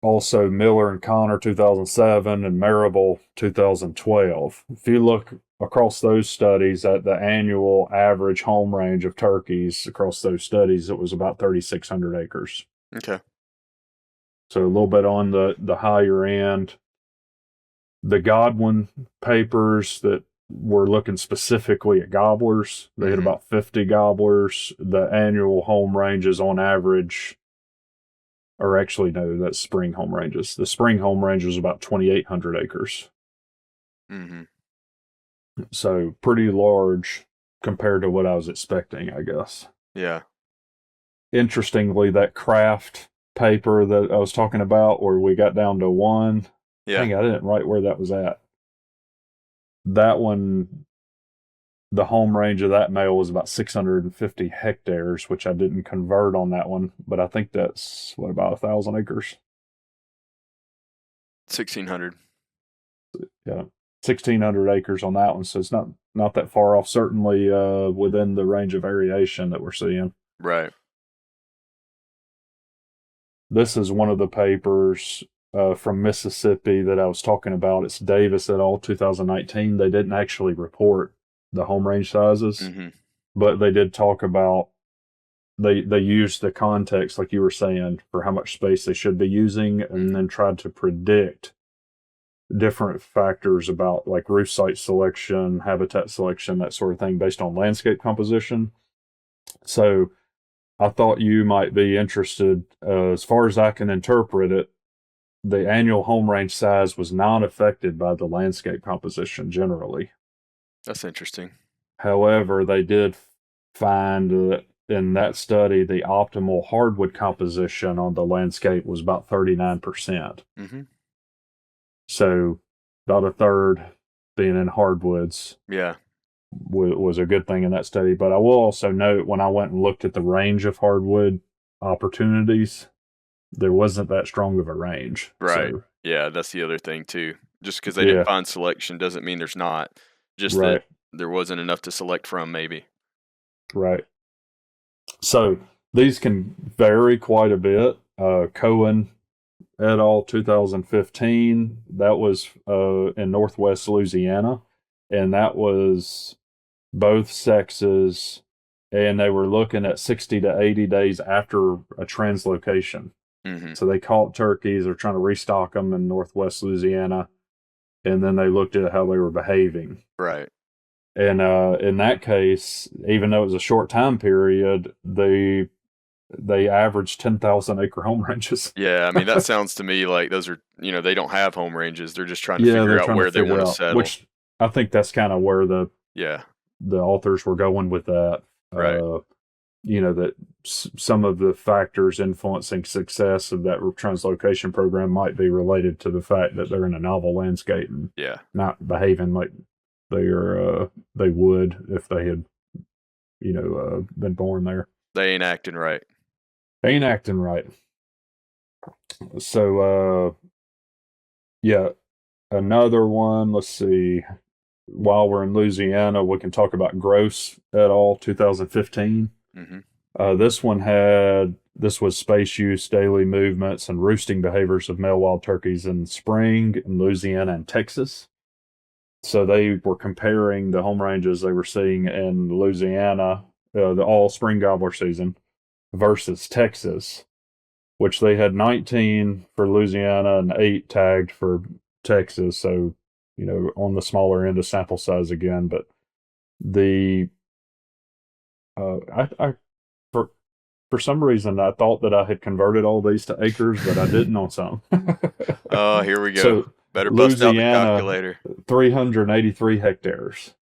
Also, Miller and Connor, 2007, and Marable, 2012. If you look across those studies at the annual average home range of turkeys across those studies, it was about 3,600 acres. Okay. So a little bit on the higher end. The Godwin papers that were looking specifically at gobblers, they had about 50 gobblers. The annual home ranges on average, or actually, no, that's spring home ranges. The spring home range was about 2,800 acres. Mm-hmm. So pretty large compared to what I was expecting, I guess. Yeah. Interestingly, that craft paper that I was talking about, where we got down to one, Yeah. dang, I didn't write where that was at. That one, the home range of that male was about 650 hectares, which I didn't convert on that one, but I think that's, about 1,000 acres? 1,600. Yeah, 1,600 acres on that one, so it's not that far off, certainly within the range of variation that we're seeing. Right. This is one of the papers from Mississippi that I was talking about. It's Davis et al., 2019. They didn't actually report the home range sizes, but they did talk about, they used the context, like you were saying, for how much space they should be using, and then tried to predict different factors about like roost site selection, habitat selection, that sort of thing, based on landscape composition. So I thought you might be interested. As far as I can interpret it, the annual home range size was not affected by the landscape composition generally. That's interesting. However, they did find that in that study, the optimal hardwood composition on the landscape was about 39%. So about a third being in hardwoods. Yeah. Was a good thing in that study. But I will also note, when I went and looked at the range of hardwood opportunities, there wasn't that strong of a range. Right. So, Yeah, that's the other thing too. Just because they yeah, didn't find selection doesn't mean there's not. Just that right, there wasn't enough to select from, maybe. right. So these can vary quite a bit. Cohen et al. 2015. That was in Northwest Louisiana, and that was both sexes, and they were looking at 60 to 80 days after a translocation. Mm-hmm. So they caught turkeys. They're trying to restock them in Northwest Louisiana, and then they looked at how they were behaving. Right. And in that case, even though it was a short time period, they averaged 10,000 acre home ranges. Yeah, I mean, that sounds to me like those are, they don't have home ranges. They're just trying to Yeah, figure they're out trying to where they figure want to out, settle. which I think that's kind of where the Yeah. authors were going with that. Right. That some of the factors influencing success of that translocation program might be related to the fact that they're in a novel landscape and Yeah. not behaving like they would if they had been born there. They ain't acting right. They ain't acting right. So yeah, another one. Let's see. While we're in Louisiana, we can talk about Gross et al. 2015. Mm-hmm. This was space use, daily movements, and roosting behaviors of male wild turkeys in spring in Louisiana and Texas. So they were comparing the home ranges they were seeing in Louisiana, the all spring gobbler season, versus Texas, which they had 19 for Louisiana and 8 tagged for Texas. So, on the smaller end of sample size again, but the I for some reason I thought that I had converted all these to acres, but I didn't on some. Oh, here we go. So Better bust out the Louisiana, calculator. 383 hectares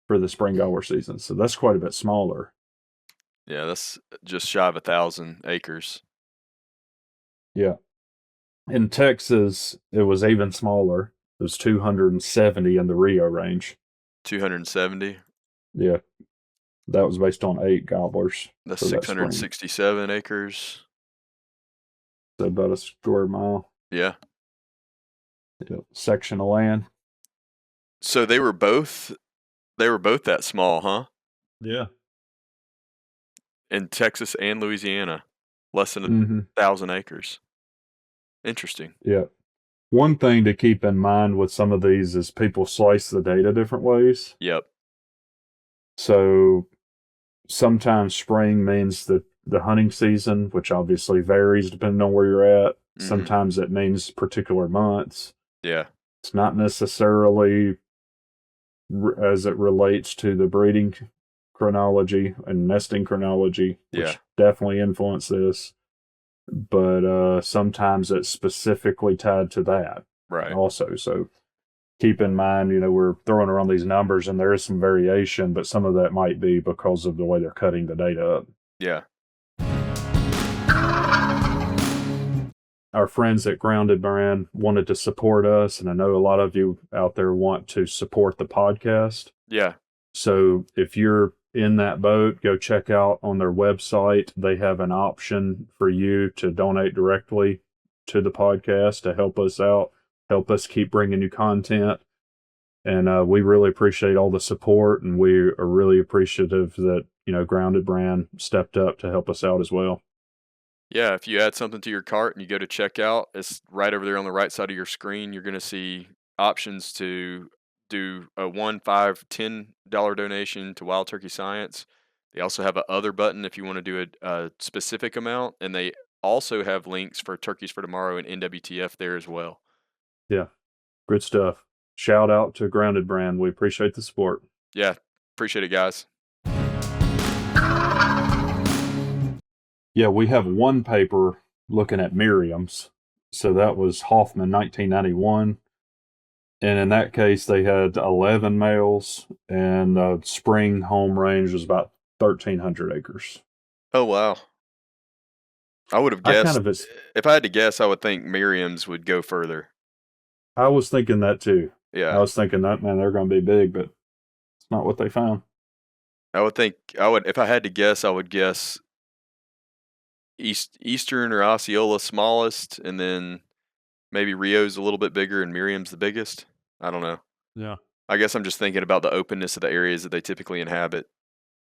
for the spring gobbler season. So that's quite a bit smaller. Yeah, that's just shy of 1,000 acres. Yeah. In Texas, it was even smaller. It was 270 in the Rio range. 270. Yeah. That was based on 8 gobblers. That's for that spring. 667 acres. So about a square mile. Yeah. Section of land. So they were both that small, huh? Yeah. In Texas and Louisiana. Less than 1,000 acres. Interesting. Yeah. One thing to keep in mind with some of these is people slice the data different ways. Yep. So sometimes spring means the hunting season, which obviously varies depending on where you're at. Mm-hmm. Sometimes it means particular months. Yeah. It's not necessarily as it relates to the breeding chronology and nesting chronology, which definitely influence this. But sometimes it's specifically tied to that. Right. Also, so keep in mind, we're throwing around these numbers and there is some variation, but some of that might be because of the way they're cutting the data up. Yeah. Our friends at Grounded Brand wanted to support us, and I know a lot of you out there want to support the podcast. Yeah. So if you're in that boat, go check out on their website. They have an option for you to donate directly to the podcast to help us out, help us keep bringing you content. And we really appreciate all the support, and we are really appreciative that, Grounded Brand stepped up to help us out as well. Yeah, if you add something to your cart and you go to checkout, it's right over there on the right side of your screen. You're going to see options to do a $1, $5, $10 donation to Wild Turkey Science. They also have a other button if you want to do a specific amount, and they also have links for Turkeys for Tomorrow and NWTF there as well. Yeah, good stuff. Shout out to Grounded Brand. We appreciate the support. Yeah, appreciate it, guys. Yeah, we have one paper looking at Miriam's. So that was Hoffman, 1991. And in that case, they had 11 males, and the spring home range was about 1,300 acres. Oh, wow. I would have guessed, if I had to guess, I would think Miriam's would go further. I was thinking that too. Yeah. I was thinking that, man, they're going to be big, but it's not what they found. If I had to guess, I would guess Eastern or Osceola smallest, and then maybe Rio's a little bit bigger and Miriam's the biggest. I don't know. Yeah. I guess I'm just thinking about the openness of the areas that they typically inhabit.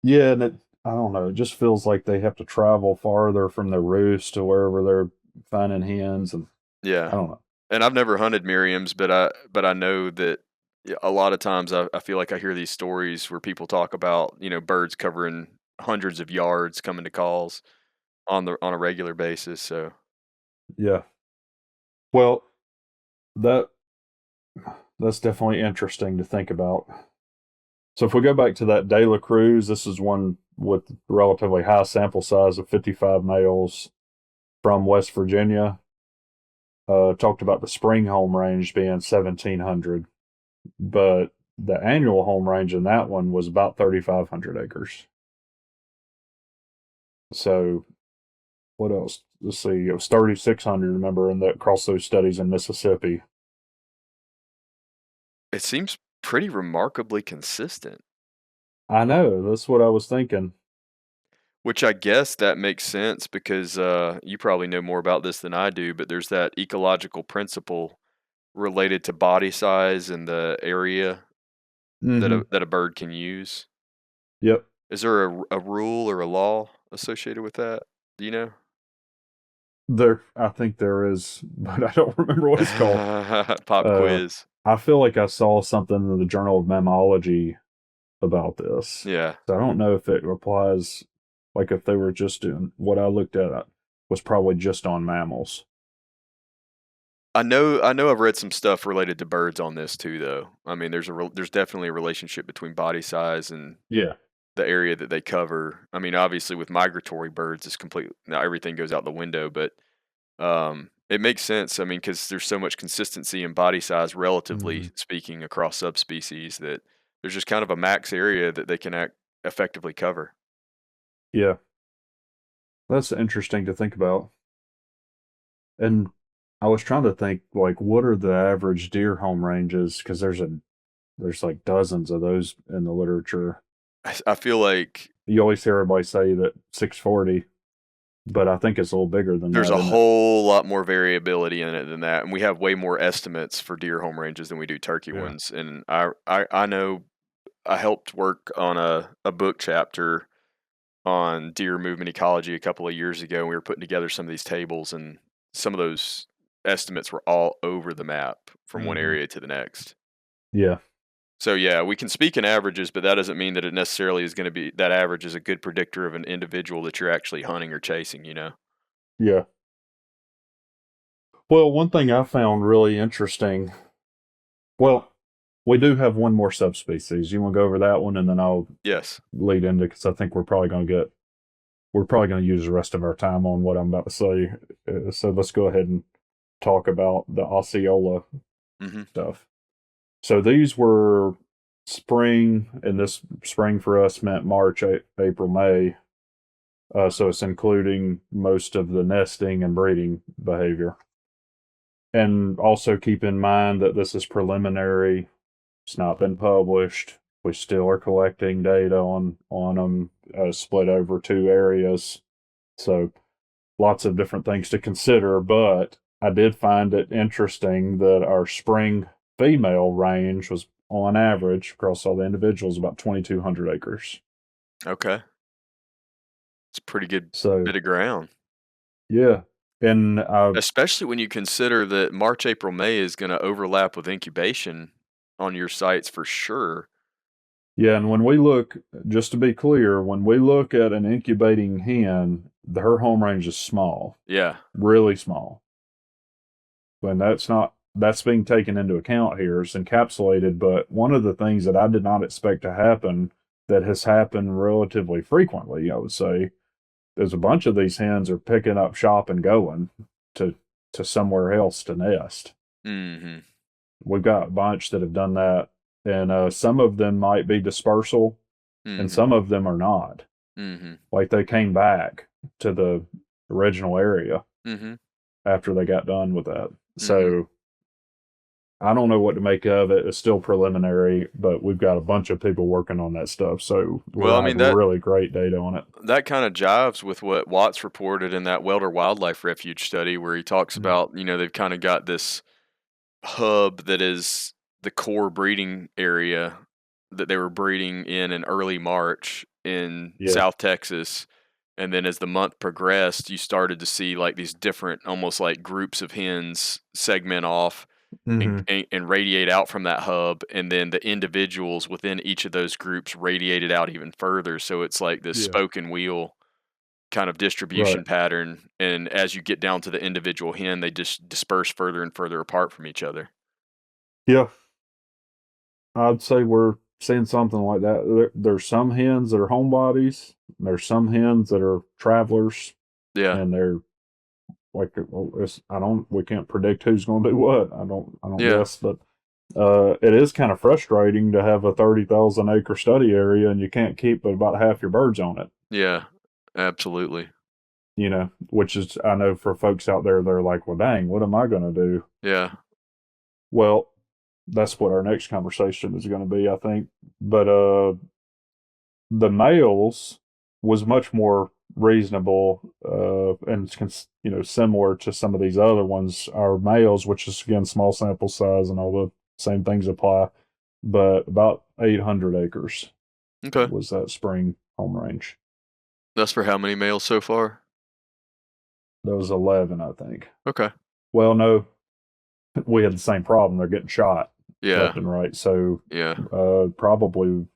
Yeah, and I don't know, it just feels like they have to travel farther from their roost to wherever they're finding hens, and I Yeah. don't know. And I've never hunted Miriam's, but I know that a lot of times I feel like I hear these stories where people talk about, birds covering hundreds of yards coming to calls on a regular basis. So Yeah. Well, that that's definitely interesting to think about. So if we go back to that De La Cruz, this is one with relatively high sample size of 55 males from West Virginia. Talked about the spring home range being 1,700, but the annual home range in that one was about 3,500 acres. So what else? Let's see, it was 3,600. Remember, across those studies in Mississippi. it seems pretty remarkably consistent, I know, that's what I was thinking. which I guess that makes sense because you probably know more about this than I do, but there's that ecological principle related to body size and the area that Mm-hmm. that a bird can use. Yep. Is there a rule or a law associated with that? Do you know? I think there is, but I don't remember what it's called. Pop Uh, quiz. I feel like I saw something in the Journal of Mammalogy about this. Yeah. So I don't know if it applies, like if they were just doing what I looked at was probably just on mammals. I know I've read some stuff related to birds on this too though. I mean, there's definitely a relationship between body size and Yeah. the area that they cover. I mean, obviously with migratory birds it's complete now everything goes out the window, but it makes sense. I mean, cuz there's so much consistency in body size relatively Hmm. speaking across subspecies that there's just kind of a max area that they can effectively cover. Yeah. That's interesting to think about. And I was trying to think, like, what are the average deer home ranges? Because there's like dozens of those in the literature. I feel like You always hear everybody say that 640, but I think it's a little bigger than there's that, a isn't it? whole lot more variability in it than that, and we have way more estimates for deer home ranges than we do turkey Yeah. ones. And I know I helped work on a book chapter on deer movement ecology a couple of years ago, and we were putting together some of these tables, and some of those estimates were all over the map from one Hmm. area to the next. Yeah. So yeah, we can speak in averages, but that doesn't mean that it necessarily is going to be that average is a good predictor of an individual that you're actually hunting or chasing. Yeah. Well, one thing I found really interesting. Well, we do have one more subspecies. You want to go over that one, and then I'll Yes. lead into because I think we're probably going to use the rest of our time on what I'm about to say. So let's go ahead and talk about the Osceola Hmm. stuff. So these were spring, and this spring for us meant March, April, May. So it's including most of the nesting and breeding behavior. And also keep in mind that this is preliminary. It's not been published. We still are collecting data on them, split over two areas. So lots of different things to consider. But I did find it interesting that our spring female range was on average across all the individuals about 2,200 acres. Okay. It's a pretty good So bit of ground, yeah, and especially when you consider that March, April, May is going to overlap with incubation on your sites for sure. yeah, and when we look, just to be clear, when we look at an incubating hen, her home range is small, Yeah. really small. When that's being taken into account here. It's encapsulated, but one of the things that I did not expect to happen that has happened relatively frequently, I would say, is a bunch of these hens are picking up shop and going to somewhere else to nest. Hmm. We've got a bunch that have done that, and some of them might be dispersal, and Hmm. some of them are not. Hmm. Like they came back to the original area Hmm. after they got done with that. Hmm. So I don't know what to make of it. It's still preliminary, but we've got a bunch of people working on that stuff, so Well, we'll I have mean that really great data on it. that kind of jives with what Watts reported in that Welder Wildlife Refuge study, where he talks Mhm. about, they've kind of got this hub that is the core breeding area that they were breeding in early March in Yeah. South Texas. And then as the month progressed, you started to see like these different, almost like groups of hens segment off and, Hmm. and radiate out from that hub. And then the individuals within each of those groups radiated out even further. So it's like this Yeah. spoken wheel kind of Right. distribution pattern. And as you get down to the individual hen, they just disperse further and further apart from each other. Yeah. I'd say we're seeing something like that. There's some hens that are homebodies. There's some hens that are travelers, Yeah. and they're like, well, we can't predict who's going to do what. I don't Yeah. guess, but it is kind of frustrating to have a 30,000 acre study area and you can't keep but about half your birds on it. Yeah. Absolutely. Which is, I know for folks out there, they're like, well, dang, what am I going to do? Yeah. Well, that's what our next conversation is going to be, I think. But the males was much more reasonable and similar to some of these other ones. Our males, which is again small sample size and all the same things apply, but about 800 acres Okay. was that spring home range. That's for how many males so far? That was 11, I think. Okay. Well, no, we had the same problem. They're getting shot Yeah. left and right. So Yeah. probably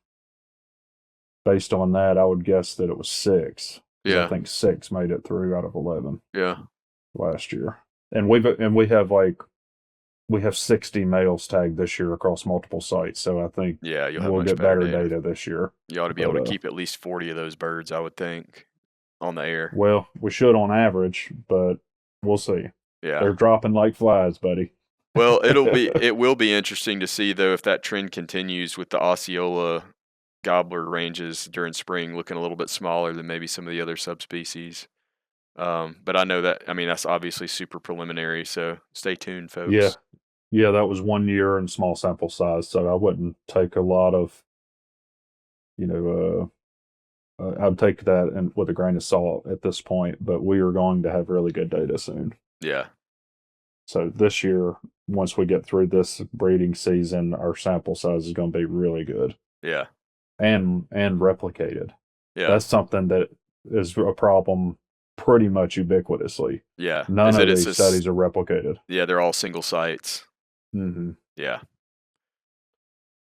based on that, I would guess that it was six. Because I Yeah. think six made it through out of 11 Yeah. last year. And we have 60 males tagged this year across multiple sites. So I think Yeah. You'll have we'll much get better better data. data this year. You ought to be able But to keep at least 40 of those birds, I would think, on the air. well, we should on average, but we'll see. Yeah. They're dropping like flies, buddy. Well, it will be interesting to see though if that trend continues with the Osceola gobbler ranges during spring looking a little bit smaller than maybe some of the other subspecies. But I know that, I mean, that's obviously super preliminary, so stay tuned, Yeah. folks. Yeah, that was 1 year and small sample size. So I wouldn't take a lot of, you know, I'd take that and with a grain of salt at this point, but we are going to have really good data soon. Yeah. So this year, once we get through this breeding season, our sample size is going to be really good Yeah. and replicated. Yeah. That's something that is a problem pretty much ubiquitously. Yeah. None Is of it? It's these just, studies are replicated. yeah, they're all single sites. Hmm. Yeah.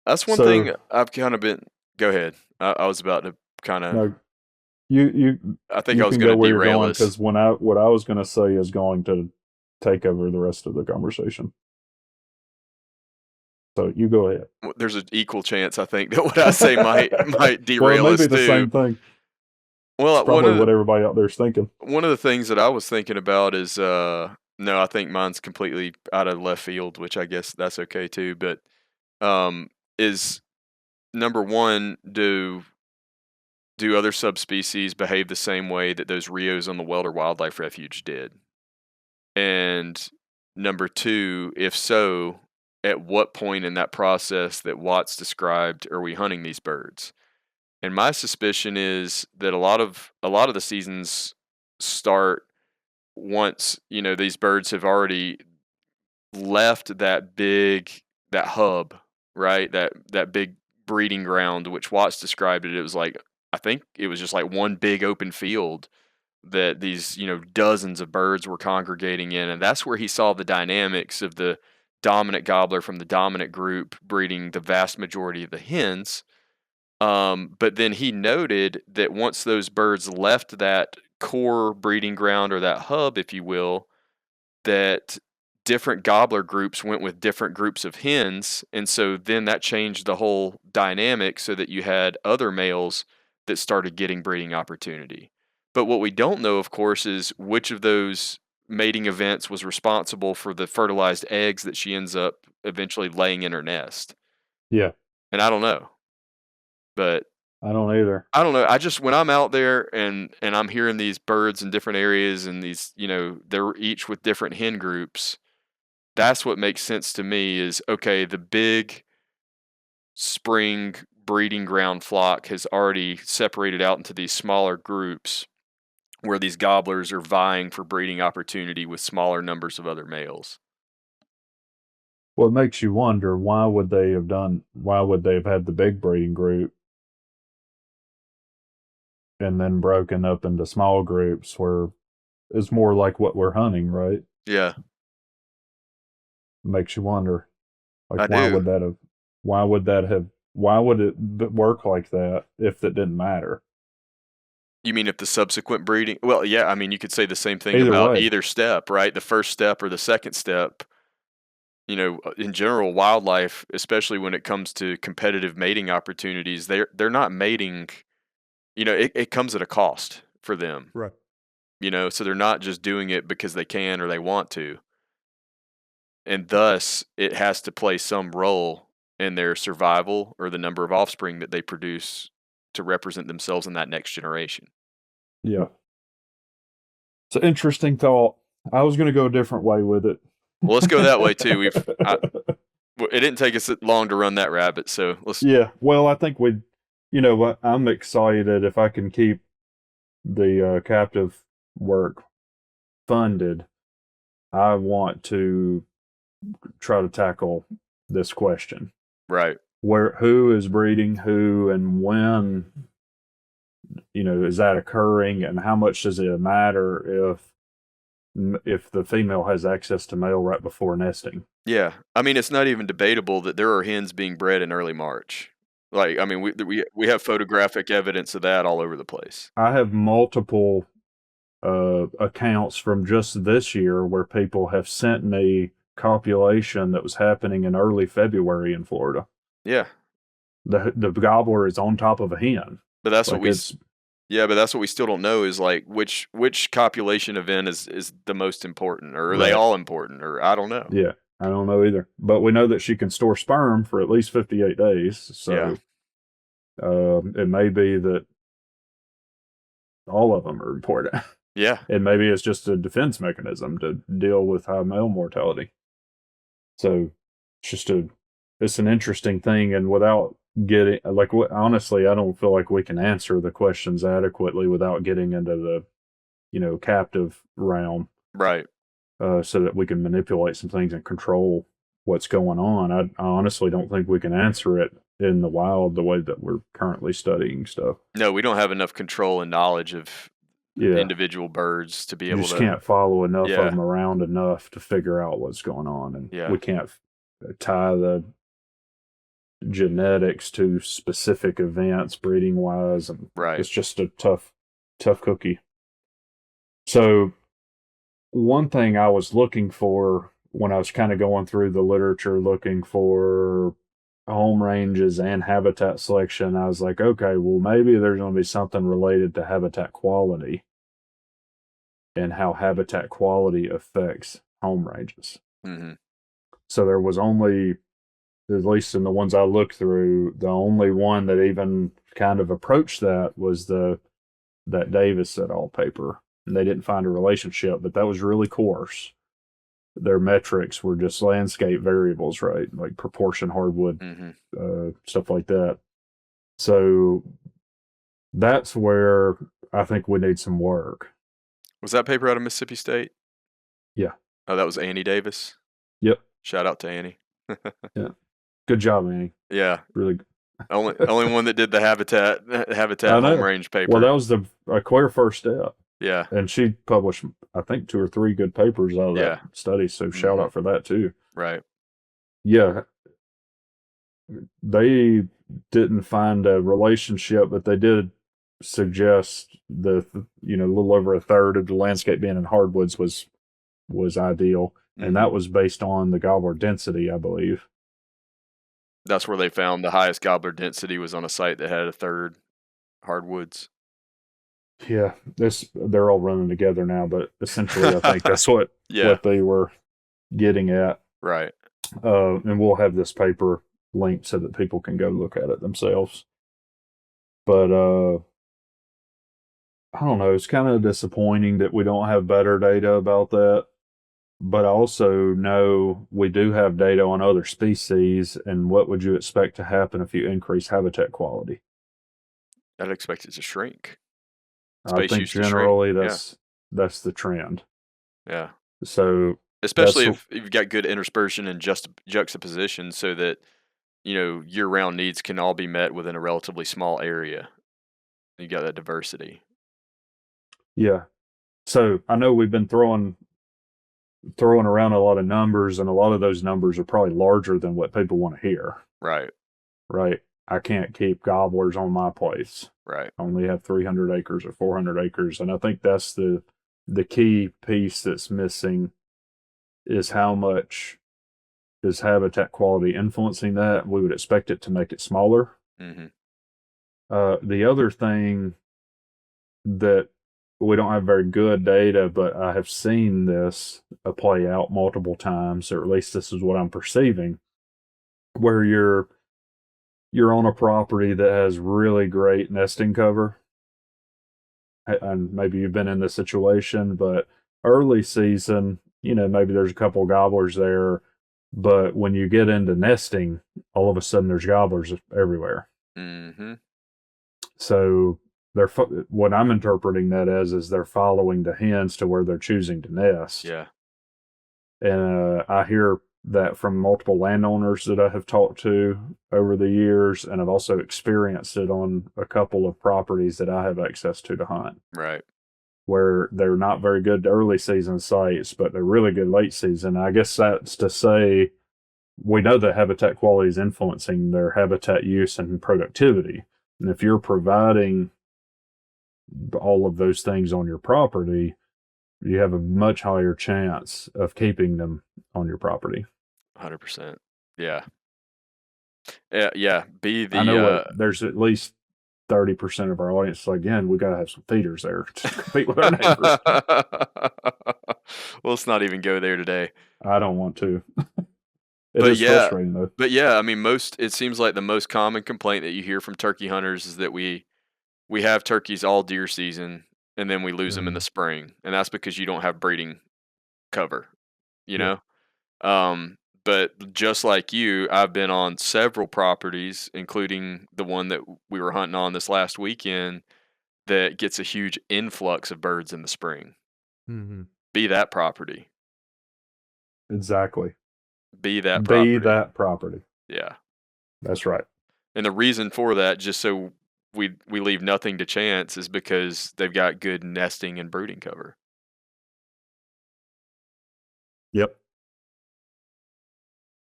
That's one So thing I've kind of been. Go ahead. I was about to kind of. no, you I think you I was can going go to where you're derail going us. because what I was going to say is going to take over the rest of the conversation. So you go ahead. There's an equal chance I think that what I say might Well, it derail may be us the too. same thing. It's Well, probably what everybody out there is thinking. one of the things that I was thinking about is no, I think mine's completely out of left field, which I guess that's okay too. But is number one, do other subspecies behave the same way that those Rios on the Welder Wildlife Refuge did? And number two, if so, at what point in that process that Watts described are we hunting these birds? And my suspicion is that a lot of the seasons start once, these birds have already left that hub, right? That big breeding ground, which Watts described it. It was like, I think it was just like one big open field that these, dozens of birds were congregating in. And that's where he saw the dynamics of the dominant gobbler from the dominant group breeding the vast majority of the hens. But then he noted that once those birds left that core breeding ground or that hub, if you will, that different gobbler groups went with different groups of hens. And so then that changed the whole dynamic so that you had other males that started getting breeding opportunity. But what we don't know, of course, is which of those mating events was responsible for the fertilized eggs that she ends up eventually laying in her nest. Yeah, And I don't know. But I don't either. I don't know. I just when I'm out there and I'm hearing these birds in different areas and these, they're each with different hen groups. that's what makes sense to me is, okay, the big spring breeding ground flock has already separated out into these smaller groups where these gobblers are vying for breeding opportunity with smaller numbers of other males. Well, it makes you wonder, why would they have had the big breeding group and then broken up into small groups where it's more like what we're hunting, right? Yeah, Makes you wonder, like, I do. why would it work like that if it didn't matter? You mean if the subsequent breeding? Well, yeah, I mean, you could say the same thing Either about way. either step, right? The first step or the second step. In general, wildlife, especially when it comes to competitive mating opportunities, they're not mating. It comes at a cost for them. Right. So they're not just doing it because they can or they want to, and thus it has to play some role in their survival or the number of offspring that they produce to represent themselves in that next generation. Yeah. It's an interesting thought. I was going to go a different way with it. Well, let's go that way too. It didn't take us long to run that rabbit, so let's. Yeah. Well, I think I'm excited if I can keep the captive work funded. I want to try to tackle this question. Right. Who is breeding who and when, is that occurring, and how much does it matter if the female has access to male right before nesting? Yeah, I mean, it's not even debatable that there are hens being bred in early March. Like, I mean, we have photographic evidence of that all over the place. I have multiple accounts from just this year where people have sent me copulation that was happening in early February in Florida. Yeah, The gobbler is on top of a hen. but that's Like, what but that's what we still don't know is like which copulation event is the most important, or are they Right. all important, or I don't know. Yeah, I don't know either. But we know that she can store sperm for at least 58 days. So it may be that all of them are important. Yeah, And maybe it's just a defense mechanism to deal with high male mortality. So it's an interesting thing. And without getting, honestly, I don't feel like we can answer the questions adequately without getting into the, captive realm, right. so that we can manipulate some things and control what's going on. I honestly don't think we can answer it in the wild the way that we're currently studying stuff. No, we don't have enough control and knowledge of Yeah. individual birds to be You able just to. can't follow enough Yeah. of them around enough to figure out what's going on. And Yeah. we can't tie the genetics to specific events breeding wise. And Right. it's just a tough cookie. So one thing I was looking for when I was kind of going through the literature looking for home ranges and habitat selection, I was like, okay, well, maybe there's going to be something related to habitat quality and how habitat quality affects home ranges. Mm-hmm. So there was only, at least in the ones I looked through, the only one that even kind of approached that was that Davis et al. Paper. And they didn't find a relationship, but that was really coarse. Their metrics were just landscape variables, right? Like proportion hardwood, stuff like that. So that's where I think we need some work. Was that paper out of Mississippi State? Yeah. Oh, that was Annie Davis? Yep. Shout out to Annie. Yeah. Good job, Annie. Yeah. Really good. Only one that did the habitat home range paper. Well, that was a clear first step. Yeah. And she published, I think, 2 or 3 good papers out of that study. So shout out for that too. Right. Yeah. They didn't find a relationship, but they did suggest a little over a third of the landscape being in hardwoods was ideal. And that was based on the gobbler density, I believe. That's where they found the highest gobbler density was on a site that had a third hardwoods. Yeah, they're all running together now, but essentially I think that's what they were getting at. Right. And we'll have this paper linked so that people can go look at it themselves. But I don't know, it's kind of disappointing that we don't have better data about that. but I also know we do have data on other species. And what would you expect to happen if you increase habitat quality? I'd expect it to shrink. I think Species to shrink. generally Yeah. that's the trend. Yeah. So Especially if you've got good interspersion and just juxtaposition, so that year-round needs can all be met within a relatively small area. You got that diversity. yeah. So I know we've been throwing around a lot of numbers, and a lot of those numbers are probably larger than what people want to hear. Right. Right. I can't keep gobblers on my place. Right. I only have 300 acres or 400 acres, and I think that's the key piece that's missing, is how much is habitat quality influencing that. We would expect it to make it smaller. Mm-hmm. The other thing that we don't have very good data, but I have seen this play out multiple times, or at least this is what I'm perceiving, where you're on a property that has really great nesting cover. And maybe you've been in this situation, but early season, maybe there's a couple of gobblers there, but when you get into nesting, all of a sudden there's gobblers everywhere. Mm-hmm. So what I'm interpreting that as is they're following the hens to where they're choosing to nest. Yeah. And I hear that from multiple landowners that I have talked to over the years, and I've also experienced it on a couple of properties that I have access to hunt. Right. Where they're not very good early season sites, but they're really good late season. I guess that's to say we know that habitat quality is influencing their habitat use and productivity. And if you're providing all of those things on your property, you have a much higher chance of keeping them on your property. 100%. Yeah. Yeah. I know there's at least 30% of our audience. Again, we got to have some feeders there to compete with our neighbors. Well, let's not even go there today. I don't want to. It is frustrating though. But yeah, I mean, it seems like the most common complaint that you hear from turkey hunters is that we have turkeys all deer season, and then we lose them in the spring, and that's because you don't have breeding cover, But just like you, I've been on several properties, including the one that we were hunting on this last weekend, that gets a huge influx of birds in the spring. Mm-hmm. Be that property. Exactly. Be that property. Be that property. Yeah. That's right. And the reason for that, just so we leave nothing to chance, is because they've got good nesting and brooding cover. Yep.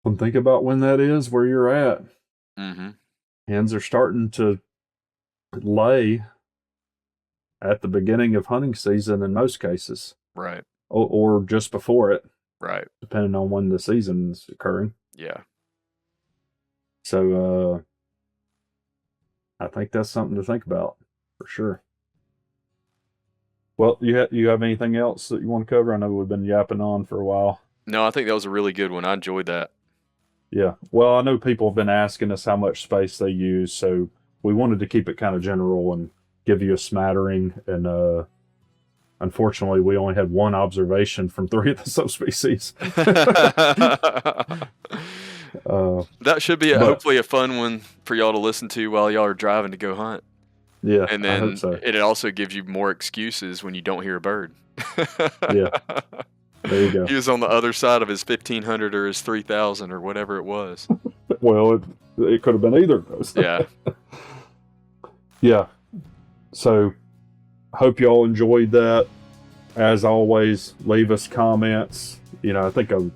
And think about when that is where you're at. Mm-hmm. Hens are starting to lay at the beginning of hunting season in most cases. Right. Or just before it. Right. Depending on when the season's occurring. Yeah. So I think that's something to think about for sure. Well, you have anything else that you want to cover? I know we've been yapping on for a while. No, I think that was a really good one. I enjoyed that. Yeah. Well, I know people have been asking us how much space they use, so we wanted to keep it kind of general and give you a smattering. And unfortunately, we only had one observation from 3 of the subspecies. That should be hopefully a fun one for y'all to listen to while y'all are driving to go hunt. Yeah, and then I hope so. It also gives you more excuses when you don't hear a bird. Yeah. There you go. He was on the other side of his 1,500 or his 3,000 or whatever it was. Well, it could have been either of those. Yeah. Yeah. So, hope y'all enjoyed that. As always, leave us comments. I think a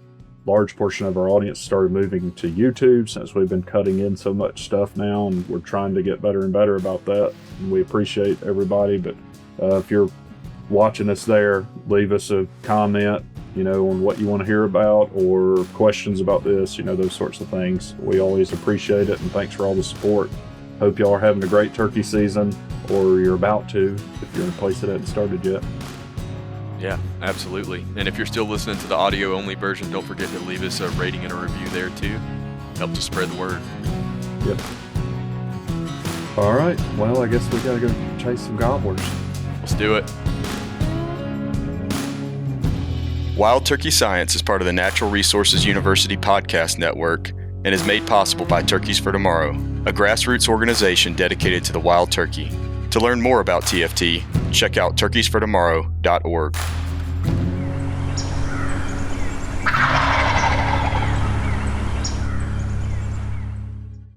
large portion of our audience started moving to YouTube since we've been cutting in so much stuff now, and we're trying to get better and better about that. And we appreciate everybody, but if you're watching us there, leave us a comment, on what you want to hear about or questions about this, those sorts of things. We always appreciate it, and thanks for all the support. Hope y'all are having a great turkey season, or you're about to, if you're in a place that hasn't started yet. Yeah, absolutely. And if you're still listening to the audio only version, don't forget to leave us a rating and a review there too. Help to spread the word. Yep. All right. Well, I guess we got to go chase some gobblers. Let's do it. Wild Turkey Science is part of the Natural Resources University podcast network and is made possible by Turkeys for Tomorrow, a grassroots organization dedicated to the wild turkey. To learn more about TFT, check out turkeysfortomorrow.org.